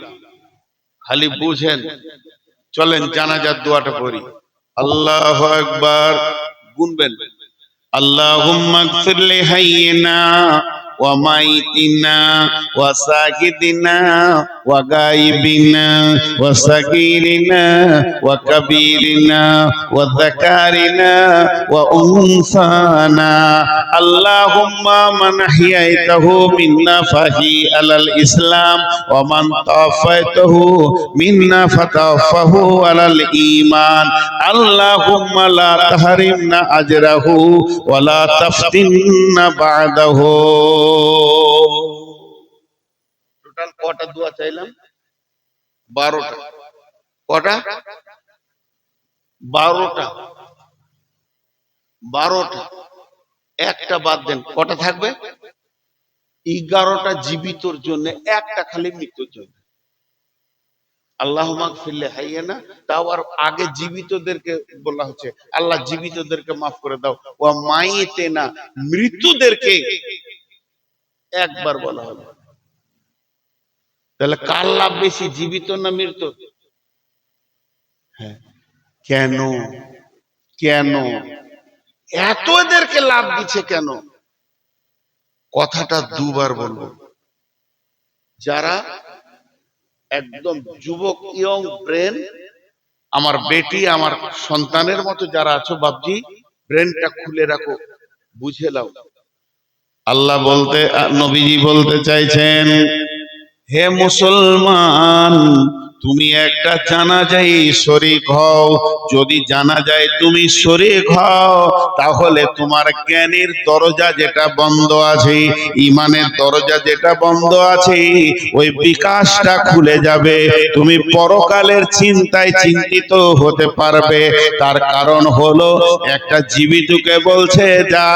খালি বুঝেন। চলেন জানাজার দোয়াটা পড়ি। আল্লাহু আকবার, গুনবেন। আল্লাহুম্মা গফির লি হাইয়িনা ওয়া মাইতিনা ওয়া সাকিদিনা ওয়া গায়িবিনা ওয়া সাগীরিনা ওয়া কাবীরিনা ওয়া যাকারিনা ওয়া উনসানা। আল্লাহুম্মা মান আহইয়াইতাহু মিন্না ফাহি আলাল ইসলাম ওয়া মান তাওয়াফাইতাহু মিন্না ফাতাওয়াফাহু আলাল ঈমান। আল্লাহুম্মা লা তাহরিমনা আজরাহু ওয়া লা তাফতিননা বা'দাহু। টোটাল কটা দোয়া চাইলাম? 12টা। কটা? 12টা। 12টা। একটা বাদ দেন, কটা থাকবে? 11টা জীবিতর জন্য, একটা খালি মৃত্যুর জন্য। আল্লাহুম্মা গফির লি হাইয়িনা, তাও আর আগে জীবিতদেরকে বলা হচ্ছে, আল্লাহ জীবিতদেরকে মাফ করে দাও। ওয়া মাইতিনা, মৃত্যুদেরকে একবার বলা হলো। তাহলে কার লাভ বেশি, জীবিত না মৃত? হ্যাঁ, কেন? কেন এত এদেরকে লাভ দিচ্ছে কেন? কথাটা 2 বার বলবো। যারা একদম যুবক, ইয়ং ব্রেন, আমার বেটি, আমার সন্তানের মতো যারা আছো, বাপজি ব্রেনটা খুলে রাখো, বুঝে নাও। আল্লাহ বলতে, নবীজি বলতে চাইছেন, হে মুসলমান, তুমি একটা জানাজায় শরীক হও। যদি জানাজায় তুমি শরীক হও, তাহলে তোমার জ্ঞানের দরজা যেটা বন্ধ আছে, ঈমানের দরজা যেটা বন্ধ আছে, ওই বিকাশটা খুলে যাবে। তুমি পরকালের চিন্তায় চিন্তিত হতে পারবে। তার কারণ হলো, একটা জীবিতকে বলছে, যা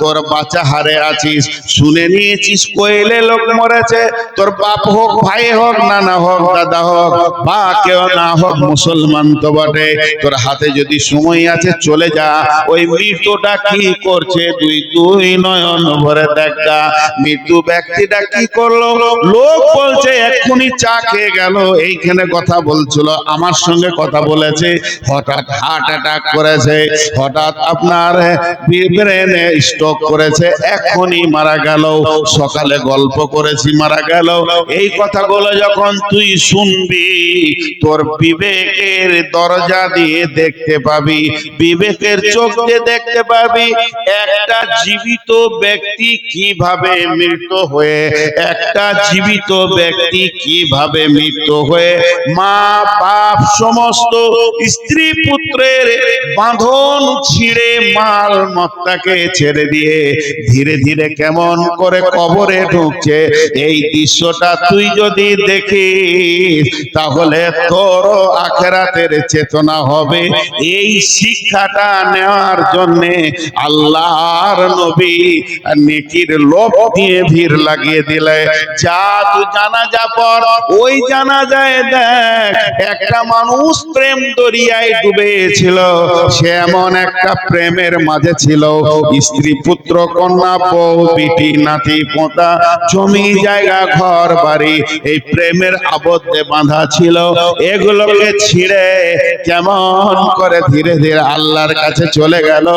তোর বাঁচা হারে আছিস, শুনে নিয়েছিস কইলে লোক মরেছে, তোর বাপ হোক, ভাই হোক, নানা হোক, দাদা হোক, বা কেউ না হোক, মুসলমান তো বটে, তোর হাতে যদি সময় আছে চলে যা। ওই মৃত্যুটা কি করছে, দুই নয়ন ভরে দেখা। মৃত্যু ব্যক্তিটা কি করলো? লোক বলছে এক্ষুনি চা খেয়ে গেল, এইখানে কথা বলছিল, আমার সঙ্গে কথা বলেছে, হঠাৎ হার্ট অ্যাটাক করেছে, হঠাৎ আপনার ব্রেনে স্ট্রোক করেছে, এখনই মারা গেল, সকালে গল্প করেছি মারা গেল। এই কথাগুলো যখন তুই শুনবি, শুনবি, তোর বিবেকের দরজা দিয়ে দেখতে পাবি, বিবেকের চোখ দিয়ে দেখতে পাবি একটা জীবিত ব্যক্তি কিভাবে মৃত্যু হয়ে, একটা জীবিত ব্যক্তি কিভাবে মৃত্যু হয়ে মা বাপ সমস্ত স্ত্রী পুত্রের বাঁধন ছিঁড়ে মাল মত্তাকে ছেড়ে দিয়ে ধীরে ধীরে কেমন করে কবরে ঢুকছে। এই দৃশ্যটা তুই যদি দেখিস তাহলে তোর আখিরাতের চেতনা হবে। এই শিক্ষাটা নেওয়ার জন্যে আল্লাহর নবী নেকির লোভ দিয়ে ভিড় লাগিয়ে দিলে, যা তুই জানাজা পর, ওই জানাজায় দেখ একটা মানুষ প্রেম দরিয়ায় ডুবেছিল। সে এমন একটা প্রেমের মাঝে ছিল, স্ত্রী পুত্র কন্যা বউ বিটি নাতি পোতা জমি জায়গা ঘর বাড়ি এই প্রেমের আবদ্ধে বাঁধা ছিল। এগুলোকে ছিঁড়ে কেমন করে ধীরে ধীরে আল্লাহর কাছে চলে গেল।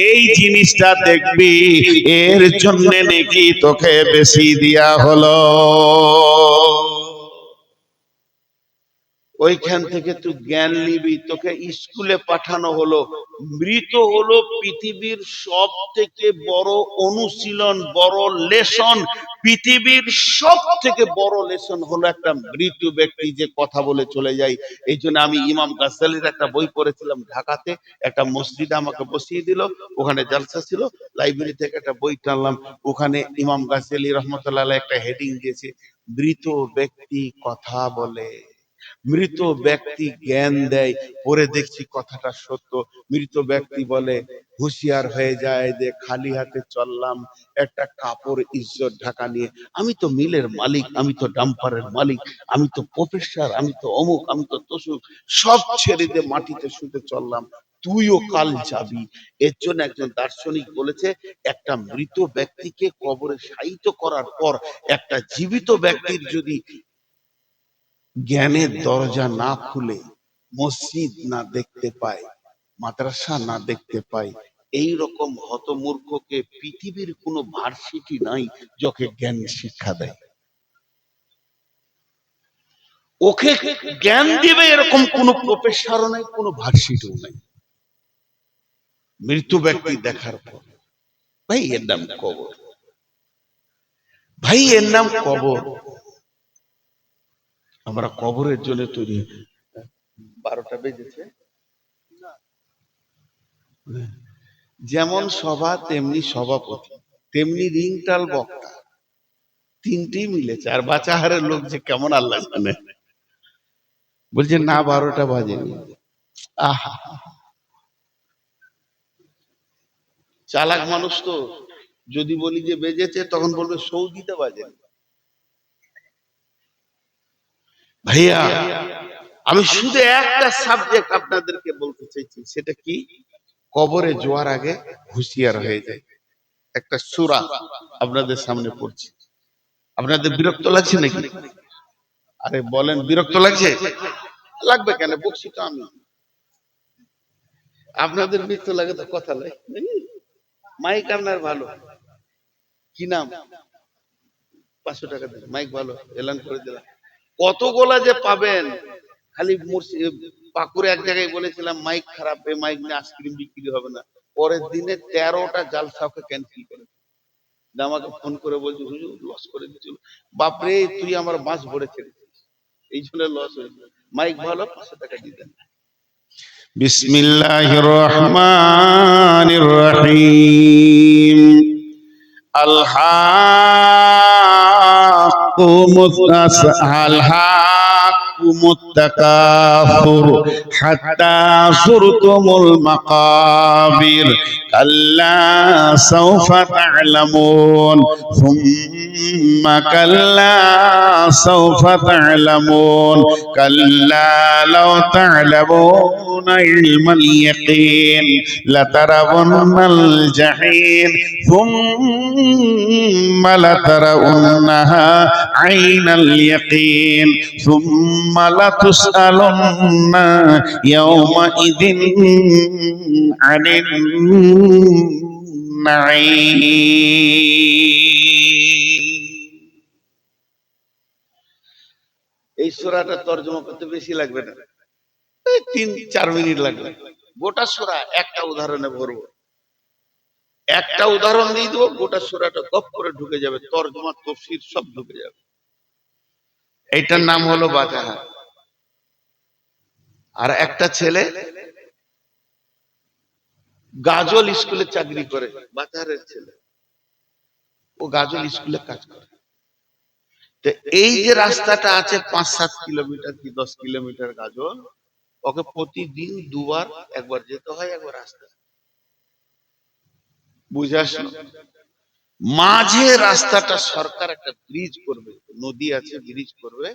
এই জিনিসটা দেখবি, এর জন্য নাকি তোকে বেশি দেয়া হলো। ওইখান থেকে তুই জ্ঞান নিবি, তোকে স্কুলে পাঠানো হলো। মৃত হলো পৃথিবীর সব থেকে বড় অনুশীলন, বড় লেসন। পৃথিবীর সব থেকে বড় লেসন হলো একটা মৃত ব্যক্তি যে কথা বলে চলে যায়। এই জন্য আমি ইমাম গাজ্জালির একটা বই পড়েছিলাম ঢাকাতে, একটা মসজিদে আমাকে বসিয়ে দিল, ওখানে জালসা ছিল, লাইব্রেরি থেকে একটা বই টানলাম, ওখানে ইমাম গাজ্জালি রহমতুল্লাহ আলাইহি একটা হেডিং দিয়েছে, মৃত ব্যক্তি কথা বলে, মৃত ব্যক্তি জ্ঞান দেয়। পরে দেখছি কথাটা সত্য। মৃত ব্যক্তি বলে, হুঁশিয়ার হয়ে যায় যে খালি হাতে চললাম, একটা কাপড় ইজ্জত ঢাকা নিয়ে। আমি তো মিলের মালিক, আমি তো ডাম্পারের মালিক, আমি তো প্রফেসর, আমি তো অমুক, আমি তো তসুক, সব ছেড়ে দিয়ে মাটিতে শুতে চললাম, তুইও কাল যাবি। এর জন্য একজন দার্শনিক বলেছে, একটা মৃত ব্যক্তিকে কবরে শায়িত করার পর একটা জীবিত ব্যক্তির যদি জ্ঞানের দরজা না খুলে, মসজিদ না দেখতে পায়, মাদ্রাসা না দেখতে পায়, এই রকম হতমূর্খকে পৃথিবীর কোনো ভার্সিটি নাই যাকে জ্ঞান শিক্ষা দেয়। ওকে জ্ঞান দিবে এরকম কোন প্রফেসরও নাই, কোনো ভার্সিটিও নাই। মৃত্যু ব্যক্তি দেখার পর, ভাই এর নাম কবর, ভাই এর নাম কবর। আমরা কবরের জন্য তৈরি। 12টা বেজেছে। যেমন সভা তেমনি সভাপতি, তেমনি রিংটাল বক্তা, তিনটেই মিলেছে। আর বাঁচাহারের লোক যে কেমন আল্লাহ জানে, বলছে না 12টা বাজেনি। আহা, চালাক মানুষ তো, যদি বলি যে বেজেছে তখন বলবে সৌদিতে বাজেনি। ভাইয়া, আমি শুধু একটা সাবজেক্ট আপনাদেরকে বলতে চাইছি, সেটা কি? কবরে যাওয়ার আগে হুঁশিয়ার হয়ে যায়। একটা সূরা আপনাদের সামনে পড়ছি। আপনাদের বিরক্ত লাগছে নাকি? আরে বলেন, বিরক্ত লাগছে? লাগবে কেন, বকছি তো আমি। আপনাদের বিরক্ত লাগে তো কথা নাই। মাইক আপনার ভালো, কি নাম? 500 টাকা দিন, মাইক ভালো, এলান করে দিলাম। কতগুলা যে পাবেন, খালি পাকুড়ে এক জায়গায় বলেছিলাম মাইক খারাপ, এই মাইক নিয়ে আইসক্রিম বিক্রি হবে না। পরের দিনে 13টা জালসাকে ক্যান্সেল করে আমাকে ফোন করে বলছে, হুজুর লস করে দিচ্ছিল। বাপরে, তুই আমার বাঁশ ভরে ছেড়েছিস, এই জন্য লস হয়েছে। মাইক ভালো, 500 টাকা দিতেন। বিসমিল্লাহির রহমানির রহিম। আলহাকুমুত তাকাসুর হাত্তা যুরতুমুল মাকাবির কাল্লা সাওফা তা'লামুন সুম্মা কাল্লা সাওফা তা'লামুন কাল্লা লাউ তা'লামুনা ইলমাল ইয়াকিন লাতারাউন্নাল জাহিম ثم لترونها عين اليقين ثم لتسألن يومئذ عن النعيم। এই সূরাটা তর্জমা করতে বেশি লাগবে না, এই 3-4 মিনিট লাগবে। গোটা সূরা একটা উদাহরণে ভরবো, একটা উদাহরণ দিয়ে দেবো, গোটা সূরাটা গপ করে ঢুকে যাবে, তর্জমা তাফসীর সব ঢুকে যাবে। এইটার নাম হলো বাজাহা। আর একটা ছেলে গাজল স্কুলে চাকরি করে, বাজারের ছেলে, ও গাজল স্কুলে কাজ করে। তো এই যে রাস্তাটা আছে 5-7 কিলোমিটার কি 10 কিলোমিটার গাজল, ওকে প্রতিদিন দুবার, একবার যেতে হয় একবার আসতে হয়। বুঝে আসলো? মাঝে রাস্তাটা সরকার একটা ব্রিজ করবে, নদী আছে ব্রিজ করবে,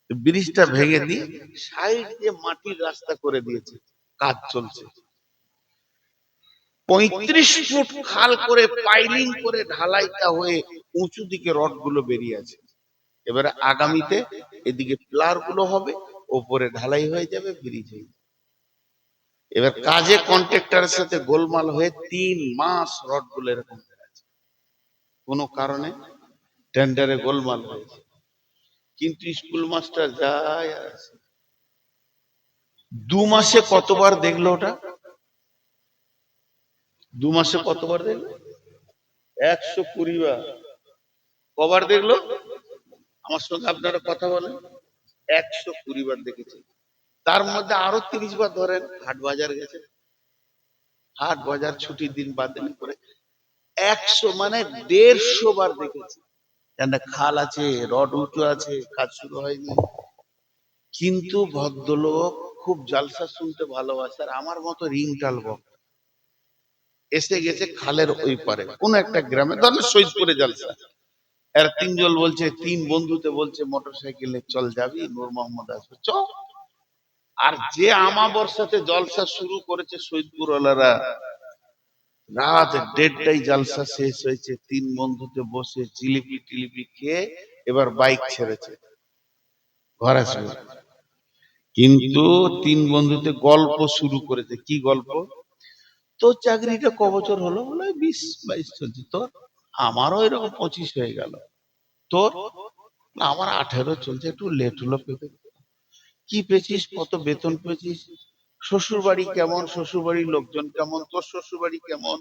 ব্রিজটা ভেঙে দিয়ে সাইড দিয়ে মাটির রাস্তা করে দিয়েছে, কাজ চলছে। 35 ফুট খাল করে পাইলিং করে ঢালাইটা হয়ে উঁচু দিকে রড গুলো বেরিয়ে আছে। এবারে আগামীতে এদিকে প্লার গুলো হবে, ওপরে ঢালাই হয়ে যাবে, ব্রিজ হয়ে যাবে। এবার কাজে কন্ট্রাক্টরের সাথে গোলমাল হয়ে 3 মাস রড গুলো এরকম হয়ে আছে, কোনো কারণে টেন্ডারে গোলমাল হয়েছে। কিন্তু স্কুল মাস্টার যায় আর আসে। 2 মাসে কতবার দেখলো ওটা? 2 মাসে কতবার দেখলো? 120 বার। কবার দেখলো? আমার সঙ্গে আপনারা কথা বলেন। 120 বার দেখেছে। তার মধ্যে আরো 30 বার ধরেন হাট বাজার গেছে, হাট বাজার ছুটির দিন বাদ দিন করে 100 মানে 150 বার দেখেছে। কেন, খাল আছে, রড উঁচু আছে, কাজ শুরু হয়নি। কিন্তু ভদ্রলোক খুব জালসা শুনতে ভালোবাসে, আর আমার মতো রিংটাল বক্তা। এসে গেছে খালের ওই পারে কোন একটা গ্রামে, ধরেন সৈয়দপুরে জালসা। এর 3 জন বলছে, 3 বন্ধুতে বলছে মোটর সাইকেলে চল যাবি, নূর মোহাম্মদ আসবে চ। আর যে আমাবর্ষাতে জলসা শুরু করেছে সৈয়দপুর ওয়ালারা, রাত 1:30টায় জালসা শেষ হয়েছে, 3 বন্ধুতে বসে জিলিপি টিলিপি খেয়ে এবার বাইক ছেড়েছে ঘর আসবে। কিন্তু 3 বন্ধুতে গল্প শুরু করেছে। কি গল্প? তোর চাকরিটা ক বছর হলো? বলে 20-22 চলছে। তোর? আমারও এরকম 25 হয়ে গেল। তোর? না, আমার 18 চলছে, একটু লেট হলো পেতে। কি পেয়েছিস? কত বেতন পেয়েছিস? শ্বশুর বাড়ি কেমন? শ্বশুর বাড়ির লোকজন কেমন? তোর শ্বশুর বাড়ি কেমন?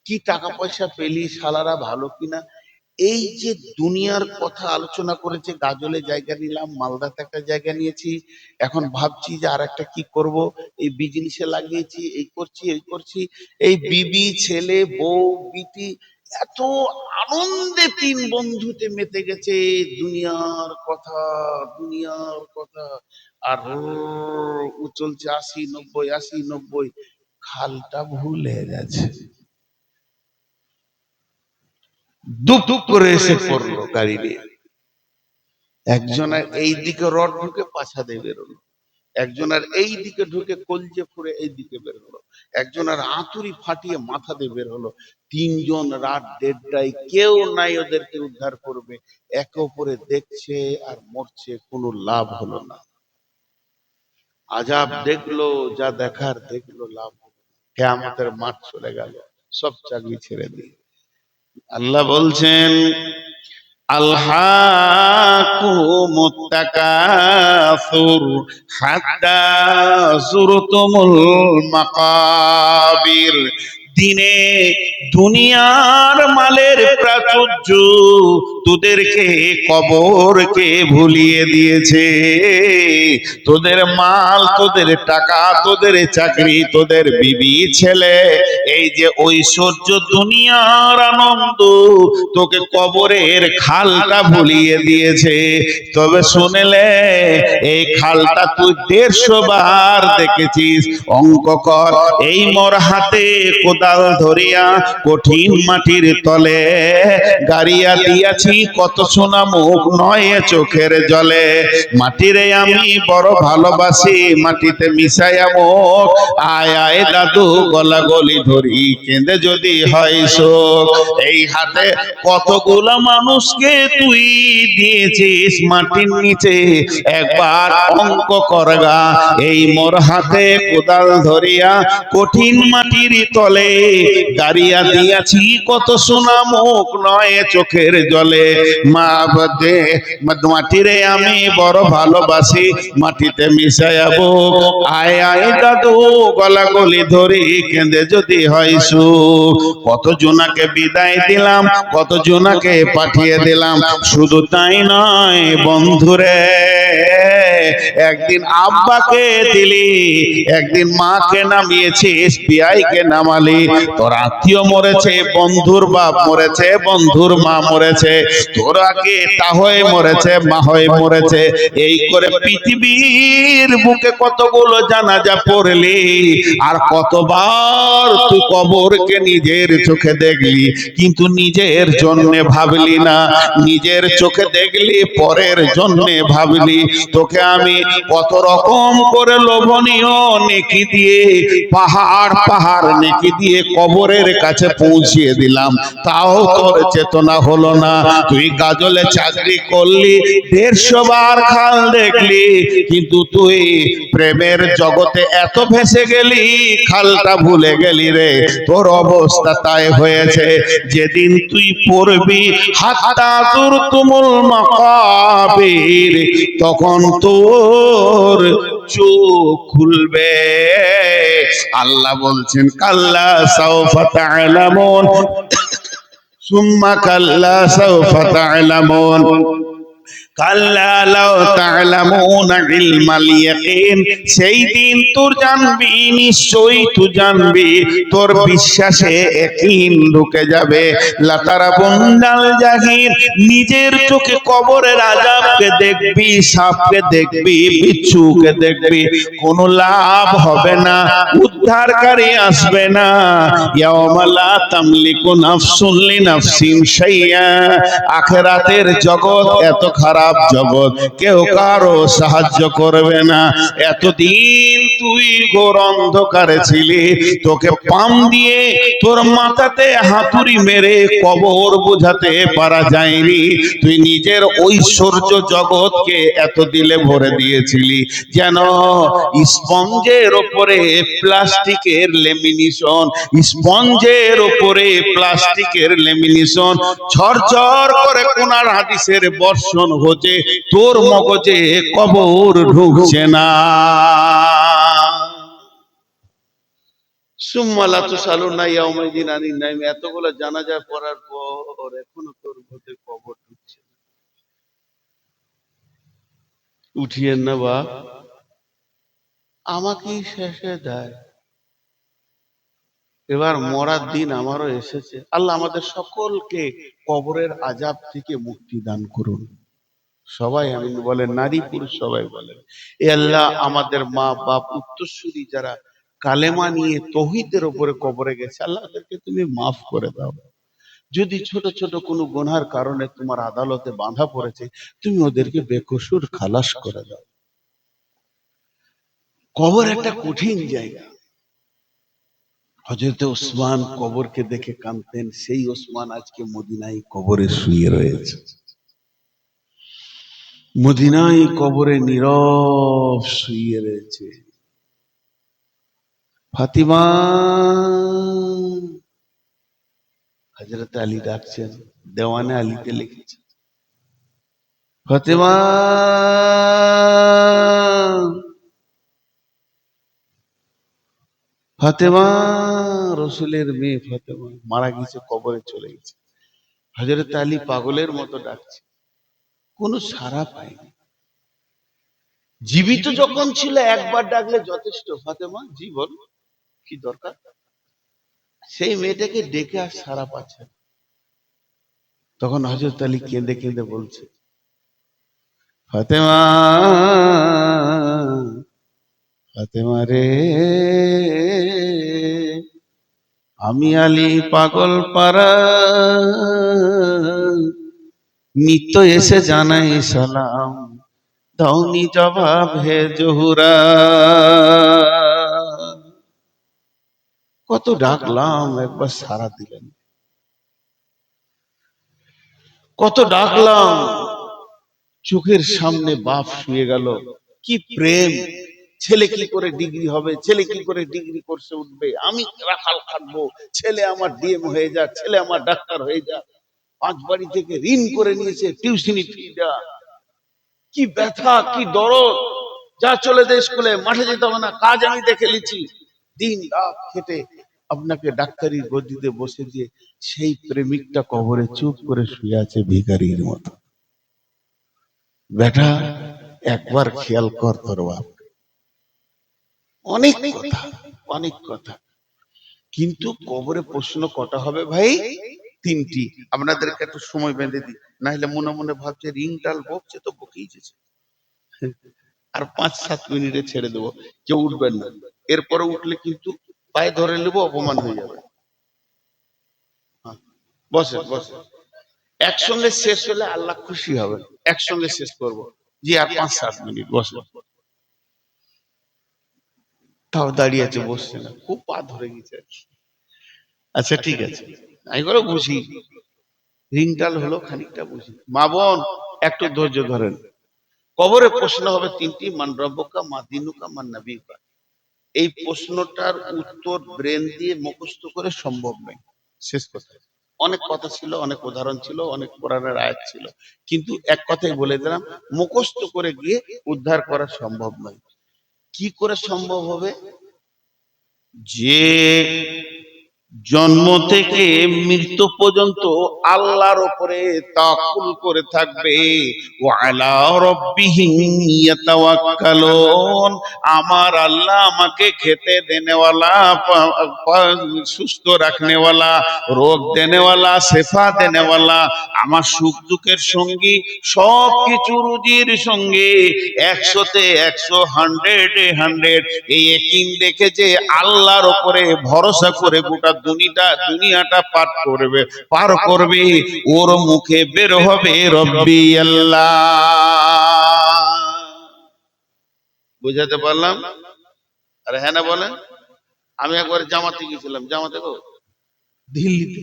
কি টাকা পয়সা পেলি? শালারা ভালো কিনা? এই যে দুনিয়ার কথা আলোচনা করেছে। গাজলে জায়গা নিলাম, মালদাতে একটা জায়গা নিয়েছি, এখন ভাবছি যে আর একটা কি করব, এই বিজনেসে লাগিয়েছি, এই করছি এই করছি। এই বিবি ছেলে বউ বিটি এত আনন্দে 3 বন্ধুতে মেতে গেছে, দুনিয়ার কথা, দুনিয়ার কথা। আর ও চলছে 80-90 80-90, খালটা ভুলে গেছে। দুপ করে এসে পড়লো গাড়ি নিয়ে। একজনের এই দিকে রড ঢুকে পাছা দিয়ে বেরোলো, একজনের এই দিকে ঢুকে কলজে ফুড়ে এই দিকে বের হলো, একজনের আঁতুড়ি ফাটিয়ে মাথা দিয়ে বের হলো। 3 জন রাত 1:30টায়, কেউ নাই ওদেরকে উদ্ধার করবে। একে অপরে দেখছে আর মরছে, কোনো লাভ হলো না। আজাব দেখলো, যা দেখার দেখলো, লাভ হলো না। কিয়ামতের মাঠ চলে গেল, সব চাকরি ছেড়ে দিয়ে। আল্লাহ বলছেন, আলহাকুমুত তাকাসুর হাত্তা যুরতুমুল মাকাবির। দিনে দুনিয়ার মালের প্রাচুর্য তোদেরকে কবরকে ভুলিয়ে দিয়েছে। তোদের মাল, তোদের টাকা, তোদের চাকরি, তোদের বিবি ছেলে, এই যে ঐশ্বর্য দুনিয়ার আনন্দ তোকে কবরের খালটা ভুলিয়ে দিয়েছে। তবে শুনেলে এই খালটা তুই 150 বার দেখেছিস। অঙ্ক কর, এই মোর হাতে কোদাল ধরিয়া কঠিন মাটির তলে গাড়িয়া দিয়াছি কত সোনা মুখ নয় চোখের জলে। মাটিরে আমি বড় ভালোবাসি, মাটিতে মিশাইয়া মুখ। আয় আয় দাদু গলা গলি ধরি, কেঁদে যদি হয় শোক। এই হাতে কতগুলা মানুষকে তুই দিয়েছিস মাটির নিচে, একবার অঙ্ক করগা। এই মোর হাতে কোদাল ধরিয়া কঠিন মাটির তলে গাড়িয়া দিয়াছি কত সোনা মুখ নয় চোখের জলে। বলে, মা বদে মাটিরে আমি বড় ভালোবাসি, মাটিতে মিশায়াবো, আয় আয় দাদু গলা গলি ধরি কেঁদে যদি হয় সুখ। কত জনাকে বিদায় দিলাম, কত জনাকে পাঠিয়ে দিলাম, শুধু তাই নয় বন্ধুরে, একদিন আব্বাকে দিলি, একদিন মাকে নামিয়েছিস, বিআইকে নামালি, তোর আত্মীয় মরেছে, বন্ধুর বাপ মরেছে, বন্ধুর মা মরেছে, তোর আগে তা হয়ে মরেছে, মা হয়ে মরেছে, এই করে পৃথিবীর বুকে কতগুলো জানাজা পড়লি, আর কতবার তুই কবরকে নিজের চোখে দেখলি, কিন্তু নিজের জন্য ভাবলি না, নিজের চোখে দেখলি, পরের জন্য ভাবলি। তোকে আমি কত রকম করে লোভনীয় নেকি দিয়ে, পাহাড় পাহাড় নেকি দিয়ে কবরের কাছে পৌঁছিয়ে দিলাম, তাও তোর চেতনা হলো না। তুই গাজলে চাকরি করলি, 150 বার খাল দেখলি, কিন্তু তুই প্রেমের জগতে এত ভেসে গেলি, খালটা ভুলে গেলি রে। তোর অবস্থা তাই হয়েছে, যেদিন তুই পড়বি হাত্তা তুরতুমুল মাকাবির, তখন তোর চোখ খুলবে। আল্লাহ বলছেন, কাল্লা সাউফা তা'লামুন সুম্মা কাল্লা সাউফা তা'লামুন কাল্লা লাউ তা'লামুনা ইলমাল ইয়াকিন, সেই দিন তোর জানবি, নিশ্চয়ই তুই জানবি, তোর বিশ্বাসে ইয়াকিন ঢুকে যাবে। লাতারাবুন্নাল জাহির, নিজের চোখে কবরের আযাবকে দেখবি, সাপকে দেখবি, বিচ্ছুকে দেখবি, কোনো লাভ হবে না, উদ্ধারকারী আসবে না। ইয়াওমা লা তামলিকু নাফসুন লিনাফসিন শাইআ, আখিরাতের জগৎ এত খারাপ জগৎ, কেউ কারো সাহায্য করবে না। এতদিন তুই ঘোর অন্ধকারে ছিলি, তোকে পাম দিয়ে তোর মাথাতে হাতুড়ি মেরে কবর বোঝাতে পারা যায়নি। তুই নিজের ঐশ্বর্য জগৎকে এত দিলে ভরে দিয়েছিলি, যেন স্পঞ্জের ওপরে প্লাস্টিকের লেমিনেশন, স্পঞ্জের ওপরে প্লাস্টিকের লেমিনেশন, ঝরঝর করে কোনার হাদিসের বর্ষণ হচ্ছে, তোর মগজে কবর ঢুকছে না। সুম্মা লা তুসালুনা ইয়াউমাইদিন আনিন নাইম, এতগুলো জানাজা পড়ার পর এখনো তোর মধ্যে কবর ঢুকছে না। উঠিয়েন না বাপ, আমাকেই শেষে দেয়, এবার মরার দিন আমারও এসেছে। আল্লাহ আমাদের সকলকে কবরের আযাব থেকে মুক্তি দান করুন। সবাই আমিন বলেন, নারী পুরুষ সবাই বলেন। এ আল্লাহ, আমাদের মা বাপ উত্তরসূরি যারা কালেমা নিয়ে তৌহিদের উপরে কবরে গেছে, আল্লাহ তাদেরকে তুমি মাফ করে দাও। যদি ছোট ছোট কোনো গুনার কারণে তোমার আদালতে বাঁধা পড়েছে, তুমি ওদেরকে বেকসুর খালাস করে দাও। কবর একটা কঠিন জায়গা। হযরত ওসমান কবরকে দেখে কাঁদতেন, সেই ওসমান আজকে মদিনায় কবরে শুয়ে রয়েছে। মদিনায় কবরে নীরব শুয়ে রয়েছে। ফাতিমা, হযরত আলী ডাকছেন, দেওয়ানে আলীতে লিখেছে, ফাতিমা, ফাতেমা, রসুলের মেয়ে ফাতেমা মারা গেছে, কবরে চলে গেছে। হযরত আলী পাগলের মতো ডাকছে, কোনো সাড়া পায়নি। জীবিত যখন ছিল একবার ডাকলে যথেষ্ট, ফাতেমা জি বল, কি দরকার? সেই মেয়েটাকে ডেকে আর সাড়া পাচ্ছে না। তখন হযরত আলী কেঁদে কেঁদে বলছে, ফাতেমা, ফাতেমা রে, আমি আলী পাগল পারা, নিত্য এসে জানাই সালাম, দাওনি জবাব হে জহুরা। কত ডাকলাম, একবার সাড়া দিলেন। কত ডাকলাম, চোখের সামনে বাপ শুয়ে গেল। কি প্রেম! ছেলে কি করে ডিগ্রি হবে, ছেলে কি করে ডিগ্রি কোর্সে উঠবে, আমি রাখাল খাটবো, ছেলে আমার ডিএম হয়ে যা, ছেলে আমার ডাক্তার হয়ে যা। পাঁচ বাড়ি থেকে ঋণ করে নিয়েছে টিউশনি ফি দেওয়া। কি ব্যথা, কি দরদ। যা চলে যায় স্কুলে, মাঠে যেতে হবে না, কাজ আমি দেখে নিচ্ছি। দিন রাত খেটে আপনাকে ডাক্তারি গদিতে বসে দিয়ে সেই প্রেমিকটা কবরে চুপ করে শুয়ে আছে ভিখারির মতো। বেটা একবার খেয়াল কর তোর বাপ। অনেক কথা, অনেক কথা, কিন্তু কবরে প্রশ্ন কটা হবে ভাই? তিনটি। আপনাদেরকে একটু সময় বেঁধে দিই, না হলে মনে মনে ভাবছে রিং টাল বকছে তো বকেই যেছে, আর 5-7 মিনিটে ছেড়ে দেবো, কেউ উঠবেন না। এরপরে উঠলে কিন্তু পায়ে ধরে নেবো, অপমান হয়ে যাবে। হ্যাঁ, বসে বসে, একসঙ্গে শেষ হলে আল্লাহ খুশি হবে। একসঙ্গে শেষ করব। জি, আর 5-7 মিনিট বসে। তাও দাঁড়িয়ে আছে, বসছে না, খুব পা ধরে গেছে। আচ্ছা ঠিক আছে, আমি করে বুঝি, রিংটাল হলো খানিকটা বুঝি। মা বোন একটু ধৈর্য ধরেন। কবরে প্রশ্ন হবে তিনটি, মান রব্বুকা, মা দিনুকা, মান নাবিয়ুকা। এই প্রশ্নটার উত্তর ব্রেন দিয়ে মুখস্থ করে সম্ভব নয়। শেষ কথা। অনেক কথা ছিল, অনেক উদাহরণ ছিল, অনেক কোরআনের আয়াত ছিল, কিন্তু এক কথাই বলে দিলাম, মুখস্থ করে গিয়ে উদ্ধার করা সম্ভব নয়। কি করে সম্ভব হবে? যে জন্ম থেকে মৃত্যু পর্যন্ত আল্লাহর উপরে তাওয়াক্কুল করে থাকবে, ওয়া আলা রাব্বিহিম ইয়াতাওয়াক্কালুন, আমার আল্লাহ আমাকে খেতে দেনেওয়ালা, সুস্থ রাখনেওয়ালা, রোগ দেনেওয়ালা, শেফা দেনেওয়ালা, আমার সুখ দুঃখের সঙ্গী, সব কিছু রুজির সঙ্গে 100-তে 100, 100-এ 100, এই ইয়াকিন রেখে যে আল্লাহর উপরে ভরসা করে গোটা দুনিয়াটা পার করবে, ওর মুখে বের হবে রব্বি আল্লাহ। বুঝাতে পারলাম? আরে হ্যাঁ না বলেন। আমি একবার জামাতে গেছিলাম, জামাতে গো দিল্লিতে।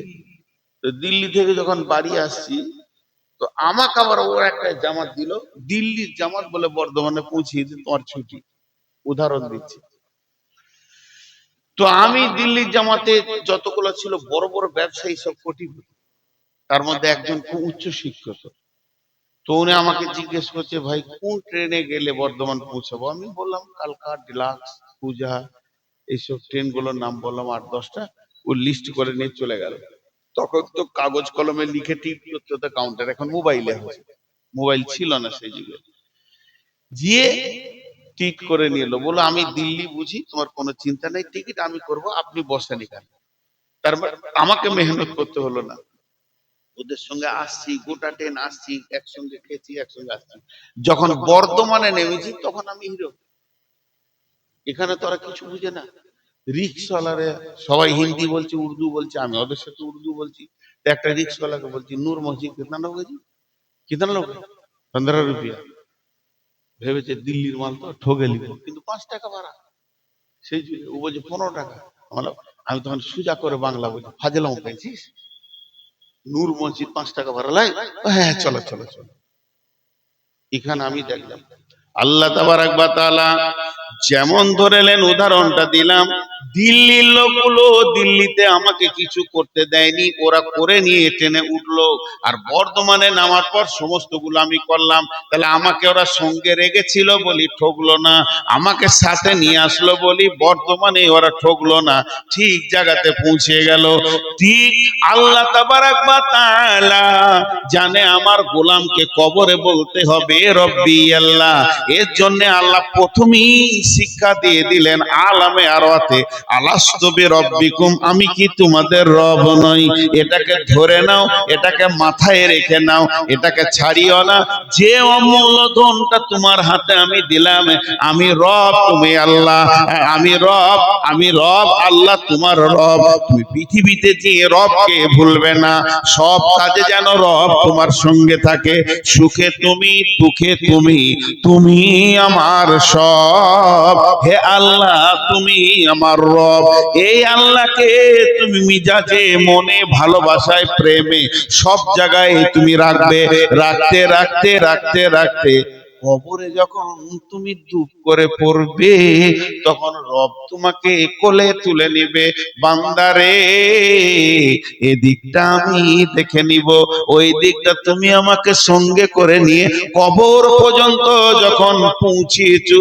তো দিল্লি থেকে যখন বাড়ি আসছি, তো আমাকে আবার ও একটা জামাত দিল, দিল্লির জামাত বলে বর্ধমানে পৌঁছিয়ে দিল, তোমার ছুটি। উদাহরণ দিচ্ছি। তো আমি দিল্লির জামাতে যতগুলো ছিল বড় বড় ব্যবসায়ী, সব কোটিপতি। তার মধ্যে একজন খুব উচ্চ শিক্ষিত। তো উনি আমাকে জিজ্ঞেস করছে, ভাই কোন ট্রেনে গেলে বর্ধমান পৌঁছাবো? আমি বললাম কালকা, ডিলাক্স, পূজা, এইসব ট্রেনগুলোর নাম বললাম 8-10টা। ও লিস্ট করে নিয়ে চলে গেল। তখন তো কাগজ কলমে লিখে টিপ করতে হতো কাউন্টার, এখন মোবাইলে হয়েছে। মোবাইল ছিল না সেই যুগে। গিয়ে টিট করে নিয়ে এলো, বলো আমি দিল্লি বুঝি, তোমার কোনো চিন্তা নেই, টিকিট আমি করব, আপনি বসেন এখানে। তারপর আমাকে মেহনত করতে হলো না। ওদের সঙ্গে আসছি, গোটা ট্রেন আসছি, একসঙ্গে খেয়েছি, একসঙ্গে আসছি। যখন বর্ধমানে নেমেছি তখন আমি হিরো। এখানে তো ওরা কিছু বুঝে না। রিক্সাওয়ালারে সবাই হিন্দি বলছে, উর্দু বলছে, আমি ওদের সাথে উর্দু বলছি। তো একটা রিক্সাওয়ালাকে বলছি, নূর মসজিদ কিতনা লোক জি? কিতনা লোক? 15 রুপিয়া। ভেবেছে দিল্লির মাল তো ঠকে লিব, কিন্তু 5 টাকা ভাড়া। সেই ও বলছে 15 টাকা। আমি তখন সুজা করে বাংলা বলছি, ফাজলাম পেয়েছিস? নূর মসজিদ 5 টাকা ভাড়া লাই? হ্যাঁ চলো চলো চলো। এখানে আমি দেখলাম আল্লাহ তাবারাক ওয়া তাআলা যেমন ধরেলেন, উদাহরণটা দিলাম। দিল্লির লোকগুলো দিল্লিতে আমাকে কিছু করতে দেয়নি, ওরা করে নিয়ে ট্রেনে উঠলো, আর বর্ধমানে নামার পর সমস্তগুলো আমি করলাম। তাহলে আমাকে ওরা সঙ্গে রেখেছিল বলি ঠকলো না, আমাকে সাথে নিয়ে আসলো বলি বর্ধমানে ওরা ঠকলো না, ঠিক জায়গাতে পৌঁছে গেল। ঠিক আল্লাহ তাবারাক ওয়া তাআলা জানে আমার গোলামকে কবরে বলতে হবে রব্বি আল্লাহ। এর জন্য আল্লাহ প্রথমেই শিক্ষা দিয়ে দিলেন আলামে আরওয়াতে, আলাস্তু বিরব্বিকুম, আমি কি তোমাদের রব নই? এটাকে ধরে নাও, এটাকে মাথায় রেখে নাও, এটাকে ছাড়িও না। যে অমূল্য ধনটা তোমার হাতে আমি দিলাম, আমি রব, তুমি আল্লাহ। আমি রব, আমি রব, আল্লাহ তোমার রব। তুমি পৃথিবীতে যে রবকে ভুলবে না, সব কাজে যেন রব তোমার সঙ্গে থাকে। সুখে তুমি, দুঃখে তুমি, তুমি আমার সব। হে আল্লাহ তুমি আমার রব। এই আল্লাহকে তুমি মিজাজে, মনে, ভালোবাসায়, প্রেমে, সব জায়গায় তুমি রাখবে। রাখতে রাখতে রাখতে রাখতে কবরে যখন তুমি দুঃখ করে পড়বে, তখন রব তোমাকে কোলে তুলে নিবে, বান্দারে এদিকটা আমি দেখে নিব, ওই দিকটা তুমি আমাকে সঙ্গে করে নিয়ে কবর পর্যন্ত যখন পৌঁছিয়েছো,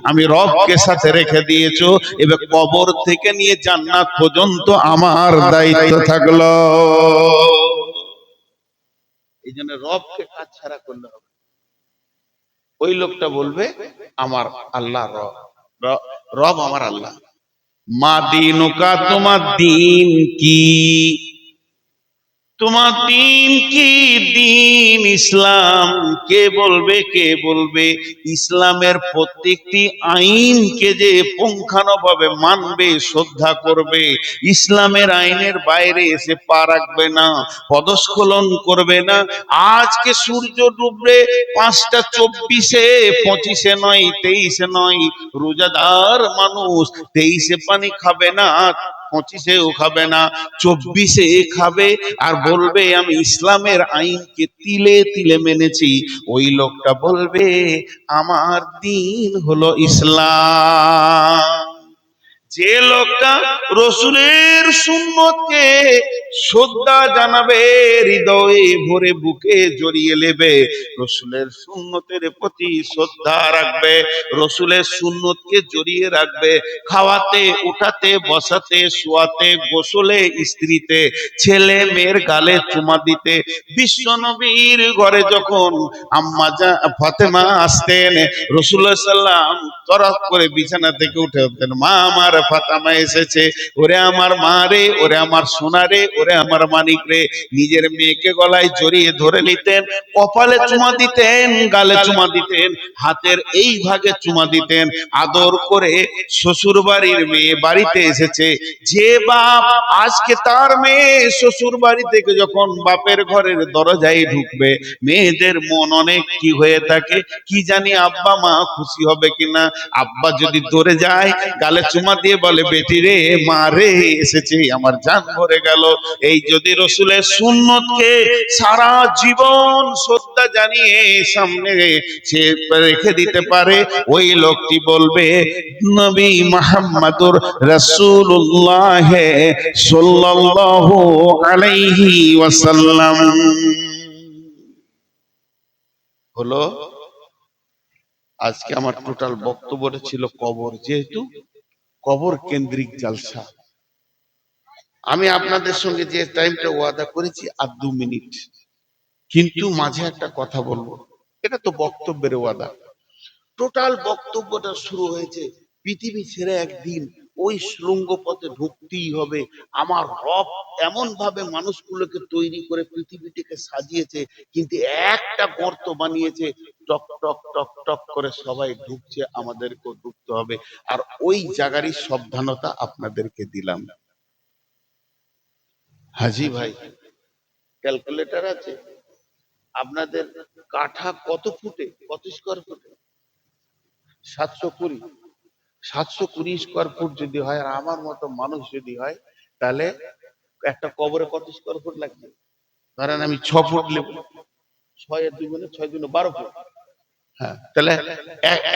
আমি রবকে সাথে রেখে দিয়েছো, এবার কবর থেকে নিয়ে জান্নাত পর্যন্ত আমার দায়িত্ব থাকলো। এই জন্য রবকে কাজ ছাড়া করলে হবে। ওই লোকটা বলবে আমার আল্লাহ রব, রব আমার আল্লাহ। মা দিনুকা, তোমার দিন কি? তোমার দিন কি? দিন ইসলাম। কে বলবে, কে বলবে? ইসলামের প্রত্যেকটি আইনকে যে পুঙ্খানুভাবে মানবে, শ্রদ্ধা করবে, ইসলামের আইনের বাইরে এসে পা রাখবে না, পদস্খলন করবে না। আজকে সূর্য ডুববে 5টা 24-এ, 25-এ নয়, 23-এ নয়, রোজাদার মানুষ 23-এ পানি খাবে না, 25-এও খাবে না, 24-এ খাবে, আর বলবে আমি ইসলামের আইনকে তিলে তিলে মেনেছি। ওই লোকটা বলবে আমার দিন হলো ইসলাম। যে লোকটা রসুলের সুন্নতকে শ্রদ্ধা জানাবে, হৃদয়ে ভরে বুকে জড়িয়ে নেবে, রসুলের সুন্নতের প্রতি শ্রদ্ধা রাখবে, রসুলের সুন্নতকে জড়িয়ে রাখবে, খাওয়াতে, উঠাতে, বসাতে, শোয়াতে, গোসলে, স্ত্রীতে, ছেলে মেয়ের গালে চুমা দিতে। বিশ্ব নবীর ঘরে যখন আম্মা ফাতেমা আসতেন, রাসূলুল্লাহ সাল্লাম তরক করে বিছানা থেকে উঠে উঠতেন, মা আমার ফাতেমা এসেছে, ওরে আমার মা রে, ওরে আমার সোনা রে, ওরে আমার মানিক রে। নিজের মেয়েকে গলায় জড়িয়ে ধরে নিতেন, কপালে চুমা দিতেন, গালে চুমা দিতেন, হাতের এই ভাগে চুমা দিতেন, আদর করে। শ্বশুর বাড়ির মেয়ে বাড়িতে এসেছে, যে বাপ আজকে তার মেয়ে শ্বশুর বাড়ি থেকে যখন বাপের ঘরের দরজায় ঢুকবে, মেয়েদের মন অনেক কি হয়ে থাকে, কি জানি আব্বা মা খুশি হবে কিনা। আব্বা যদি দৌড়ে যায়, গালে চুমা দিয়ে বলে বেটি রে, মা রে এসেছে, আমার জান ভরে গেল। এই যদি রসুলের সুন্নতকে সারা জীবন শ্রদ্ধা জানিয়ে সামনে সে রেখে দিতে পারে, ওই লোকটি বলবে নবী মুহাম্মদুর রাসূলুল্লাহ সাল্লাল্লাহু আলাইহি ওয়াসাল্লাম। হলো আজকে আমার টোটাল বক্তব্যটা ছিল কবর, যেহেতু কবর কেন্দ্রিক জালসা। আমি আপনাদের সঙ্গে যে টাইমটা ওয়াদা করেছি আর 2 মিনিট, কিন্তু মাঝে একটা কথা বলবো, এটা তো বক্তব্যের ওয়াদা। টোটাল বক্তব্যটা শুরু হয়েছে পৃথিবী ছেড়ে একদিন ওই শৃঙ্গ পথে ঢুকতেই হবে। আমার রব এমন ভাবে মানুষগুলোকে তৈরি করে পৃথিবীটিকে সাজিয়েছে, কিন্তু একটা গর্ত বানিয়েছে, টক টক টক টক করে সবাই ঢুকছে, আমাদেরকেও ঢুকতে হবে। আর ওই জায়গারই সাবধানতা আপনাদেরকে দিলাম। হাজি ভাই, ক্যালকুলেটর আছে আপনাদের? কাঠা কত ফুটে, কত স্কোয়ার ফুটে? 720। 720 স্কোয়ার ফুট যদি হয়, আর আমার মতো মানুষ যদি হয়, তাহলে একটা কবরে কত স্কোয়ার ফুট লাগবে? ধরেন আমি 6 ফুট নেব, 6 এর 2 গুণে 6 × 2 = 12 ফুট। হ্যাঁ, তাহলে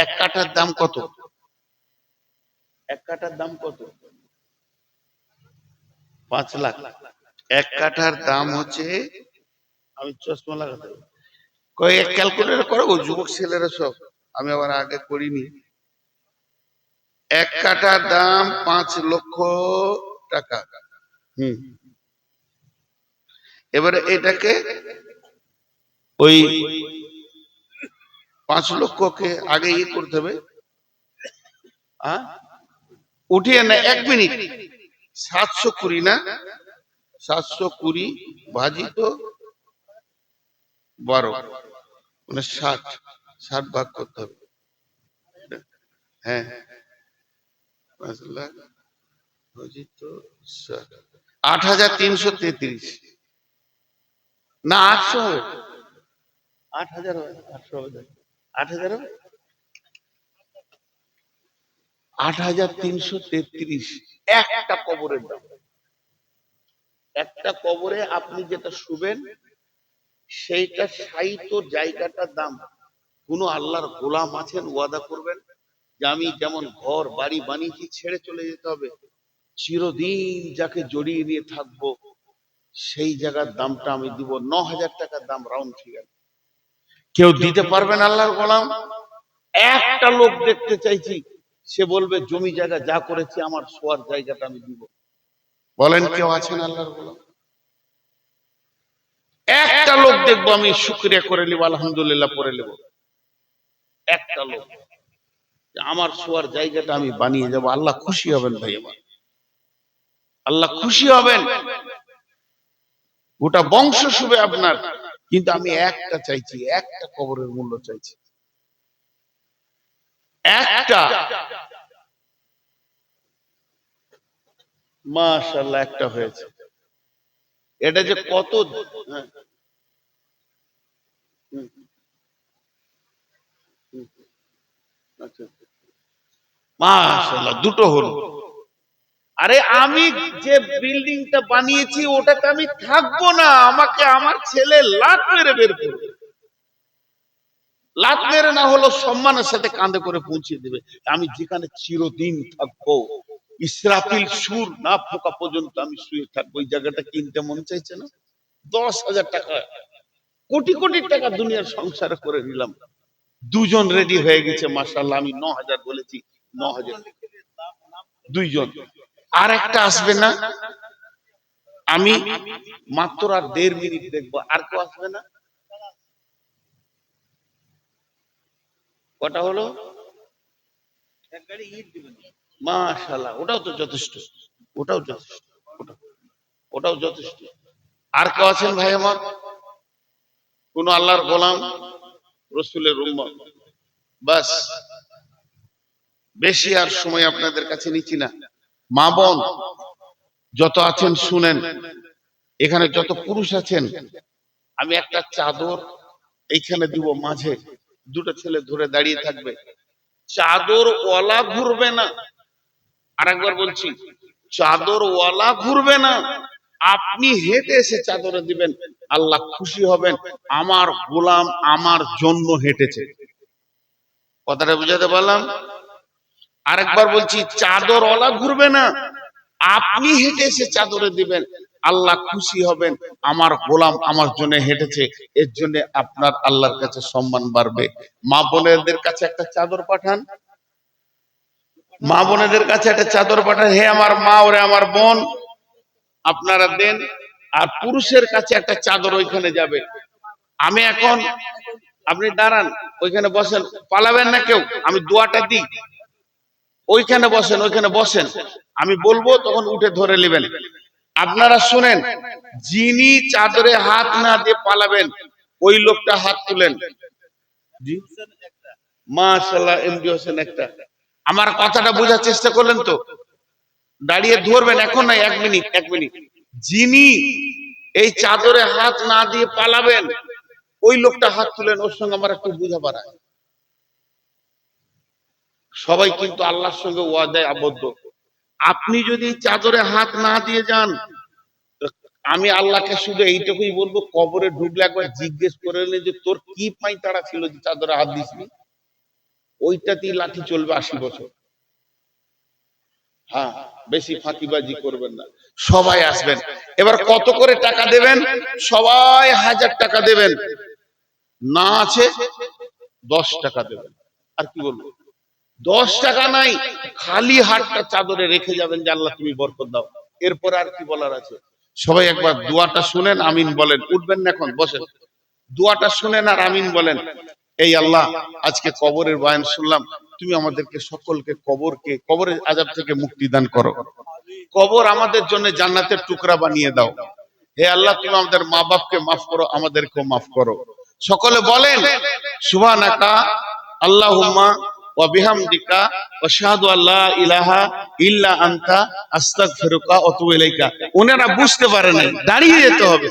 এক কাঠার দাম কত? এক কাঠার দাম কত? 5 লাখ। এক কাঠার দাম হচ্ছে, আমি চশমা লাগাতে হবে, কয়েক ক্যালকুলেটর করো গো যুবক ছেলেরা সব, আমি আবার আগে করিনি। এক কাঠার দাম 5 লক্ষ টাকা। হুম, এবারে এটাকে ওই 5 লক্ষকে আগে করতে হবে, উঠিয়ে না 1 মিনিট। 720 না, 720 ভাজিত 12, মানে 60, 60 ভাগ করতে হবে। হ্যাঁ, 5 লাখ ভাজিত 60, 8,333 না 800 হবে, 8,000 হবে, 800 হবে, 8,000 হবে, 8,333 একটা কবরের দাম। একটা কবরে আপনি যেটা শুবেন, সেইটা সাইতো জায়গাটার দাম কোন আল্লাহর গোলাম আছেন ওয়াদা করবেন যে আমি যেমন ঘর বাড়ি বানিয়েছি ছেড়ে চলে যেতে হবে, চিরদিন যাকে জড়িয়ে নিয়ে থাকবো সেই জায়গার দামটা আমি দিব 9,000 টাকার দাম রাউন্ড ফিগার। কেউ দিতে পারবেন আল্লাহর গোলাম? একটা লোক দেখতে চাইছি, সে বলবে জমি জায়গা যা করেছি আমার শোয়ার জায়গাটা আমি দিব। বলেন কেউ আছেন আল্লাহর গোলাম? একটা লোক দেখবো আমি শুকরিয়া করে নিব, আলহামদুলিল্লাহ পড়ে নেব। একটা লোক যে আমার শোয়ার জায়গাটা আমি বানিয়ে যাব। আল্লাহ খুশি হবেন ভাই আমার, আল্লাহ খুশি হবেন, গোটা বংশ শুবে আপনার। কিন্তু আমি একটা চাইছি, একটা কবরের মূল্য চাইছি, একটা। মাশাআল্লাহ একটা হয়েছে। এটা যে কত, হ্যাঁ, হুম, হুম, আচ্ছা, মাশাআল্লাহ দুটো হলো। আরে আমি যে বিল্ডিংটা বানিয়েছি ওটাতে আমি থাকবো না, আমাকে আমার ছেলে লাত মেরে বের করবে। লাত মেরে না হলো সম্মানের সাথে কাঁধে করে পৌঁছে দেবে। আমি যেখানে চিরদিন থাকবো, ইসরাফিল সুর না ফোকা পর্যন্ত আমি শুয়ে থাকবো, ওই জায়গাটা কিনতে মন চাইছে না? 10,000 টাকা, কোটি কোটি টাকা দুনিয়ার সংসার করে নিলাম। দুজন রেডি হয়ে গেছে মাশাআল্লাহ, আমি 9,000 বলেছি, 9,000 দুইজন। আর একটা আসবে না, আমি মাত্র আর 1.5 মিনিট দেখবো, আর কেউ আসবে না। কটা হলো? মাশাআল্লাহ, ওটাও তো যথেষ্ট, ওটাও যথেষ্ট, ওটাও যথেষ্ট। আর কেউ আছেন ভাই আমার? কোন আল্লাহর গোলাম, রসুলের উম্মত? বাস, বেশি আর সময় আপনাদের কাছে নিচ্ছি না। মা বোন যত আছেন শুনেন, এখানে যত পুরুষ আছেন, আমি একটা চাদর এইখানে দিব মাঝে, দুটো ছেলে ধরে দাঁড়িয়ে থাকবে, চাদর ওয়ালা ঘুরবে না। আরেকবার বলছি, চাদর ওয়ালা ঘুরবে না, আপনি হেঁটে এসে চাদরে দিবেন, আল্লাহ খুশি হবেন, আমার গোলাম আমার জন্য হেঁটেছে। কথাটা বুঝাতে পারলাম? আরেকবার বলছি, চাদর ওয়ালা ঘুরবে না, আপনি হেঁটে এসে চাদরে দিবেন, আল্লাহ খুশি হবেন, আমার গোলাম আমার জন্য হেঁটেছে, এর জন্য আপনার আল্লাহর কাছে সম্মান বাড়বে। মা বোনেদের কাছে একটা চাদর পাঠান, মা বোনেদের কাছে একটা চাদর পাঠান, হে আমার মা ওরে আমার বোন আপনারা দেন। আর পুরুষের কাছে একটা চাদর ওইখানে যাবে। আমি এখন, আপনি দাঁড়ান ওইখানে বসেন, পালাবেন না কেউ, আমি দোয়াটা দিই, ওইখানে বসেন, ওইখানে বসেন, আমি বলবো তখন উঠে ধরে নেবেন। আপনারা শুনেন, যিনি চাদরে হাত না দিয়ে পালাবেন ওই লোকটা হাত তুলেন। জি, মাশাআল্লাহ, এমডি হোসেন একটা। আমার কথাটা বোঝার চেষ্টা করলেন তো? দাঁড়িয়ে ধরবেন, এখন নাই, 1 মিনিট, 1 মিনিট। যিনি এই চাদরে হাত না দিয়ে পালাবেন ওই লোকটা হাত তুলেন, ওর সঙ্গে আমার একটু বোঝাপড়া। সবাই কিন্তু আল্লাহর সঙ্গে ওয়াদায় আবদ্ধ। আপনি যদি চাদরে হাত না দিয়ে যান, আমি আল্লাহকে শুধু এইটুকুই বলবো, কবরে ঢুকলে একবার জিজ্ঞেস করে নে যে তোর কি পাই তারা ছিল যে চাদরে হাত দিসনি, ওইটাতেই লাঠি চলবে 80 বছর। হ্যাঁ, বেশি ফাঁকিবাজি করবেন না। সবাই আসবেন। এবার কত করে টাকা দেবেন? সবাই 1000 টাকা দেবেন, না আছে 10 টাকা দেবেন। আর কি বলবো, 10 টাকা নাই, খালি হাতটা চাদরে রেখে যাবেন যে আল্লাহ তুমি বরকত দাও। এরপর আর কি বলার আছে? সবাই একবার দোয়াটা শুনেন, আমিন বলেন। উঠবেন না, এখন বসেন, দোয়াটা শুনেন আর আমিন বলেন। এই আল্লাহ, আজকে কবরের বয়ান শুনলাম, তুমি আমাদেরকে সকলকে কবরের আযাব থেকে মুক্তি দান করো। কবর আমাদের জন্য জান্নাতের টুকরা বানিয়ে দাও। হে আল্লাহ, তুমি আমাদের মা বাপকে মাফ করো, আমাদেরকেও মাফ করো। সকলে বলেন সুবহানাকা আল্লাহুম্মা ওয়া বিহামদিকা ওয়া আশহাদু আল্লা ইলাহা ইল্লা আনতা আস্তাগফিরুকা ওয়া আতুবু ইলাইকা। ওনারা বুঝতে পারে নাই, দাঁড়িয়ে যেতে হবে।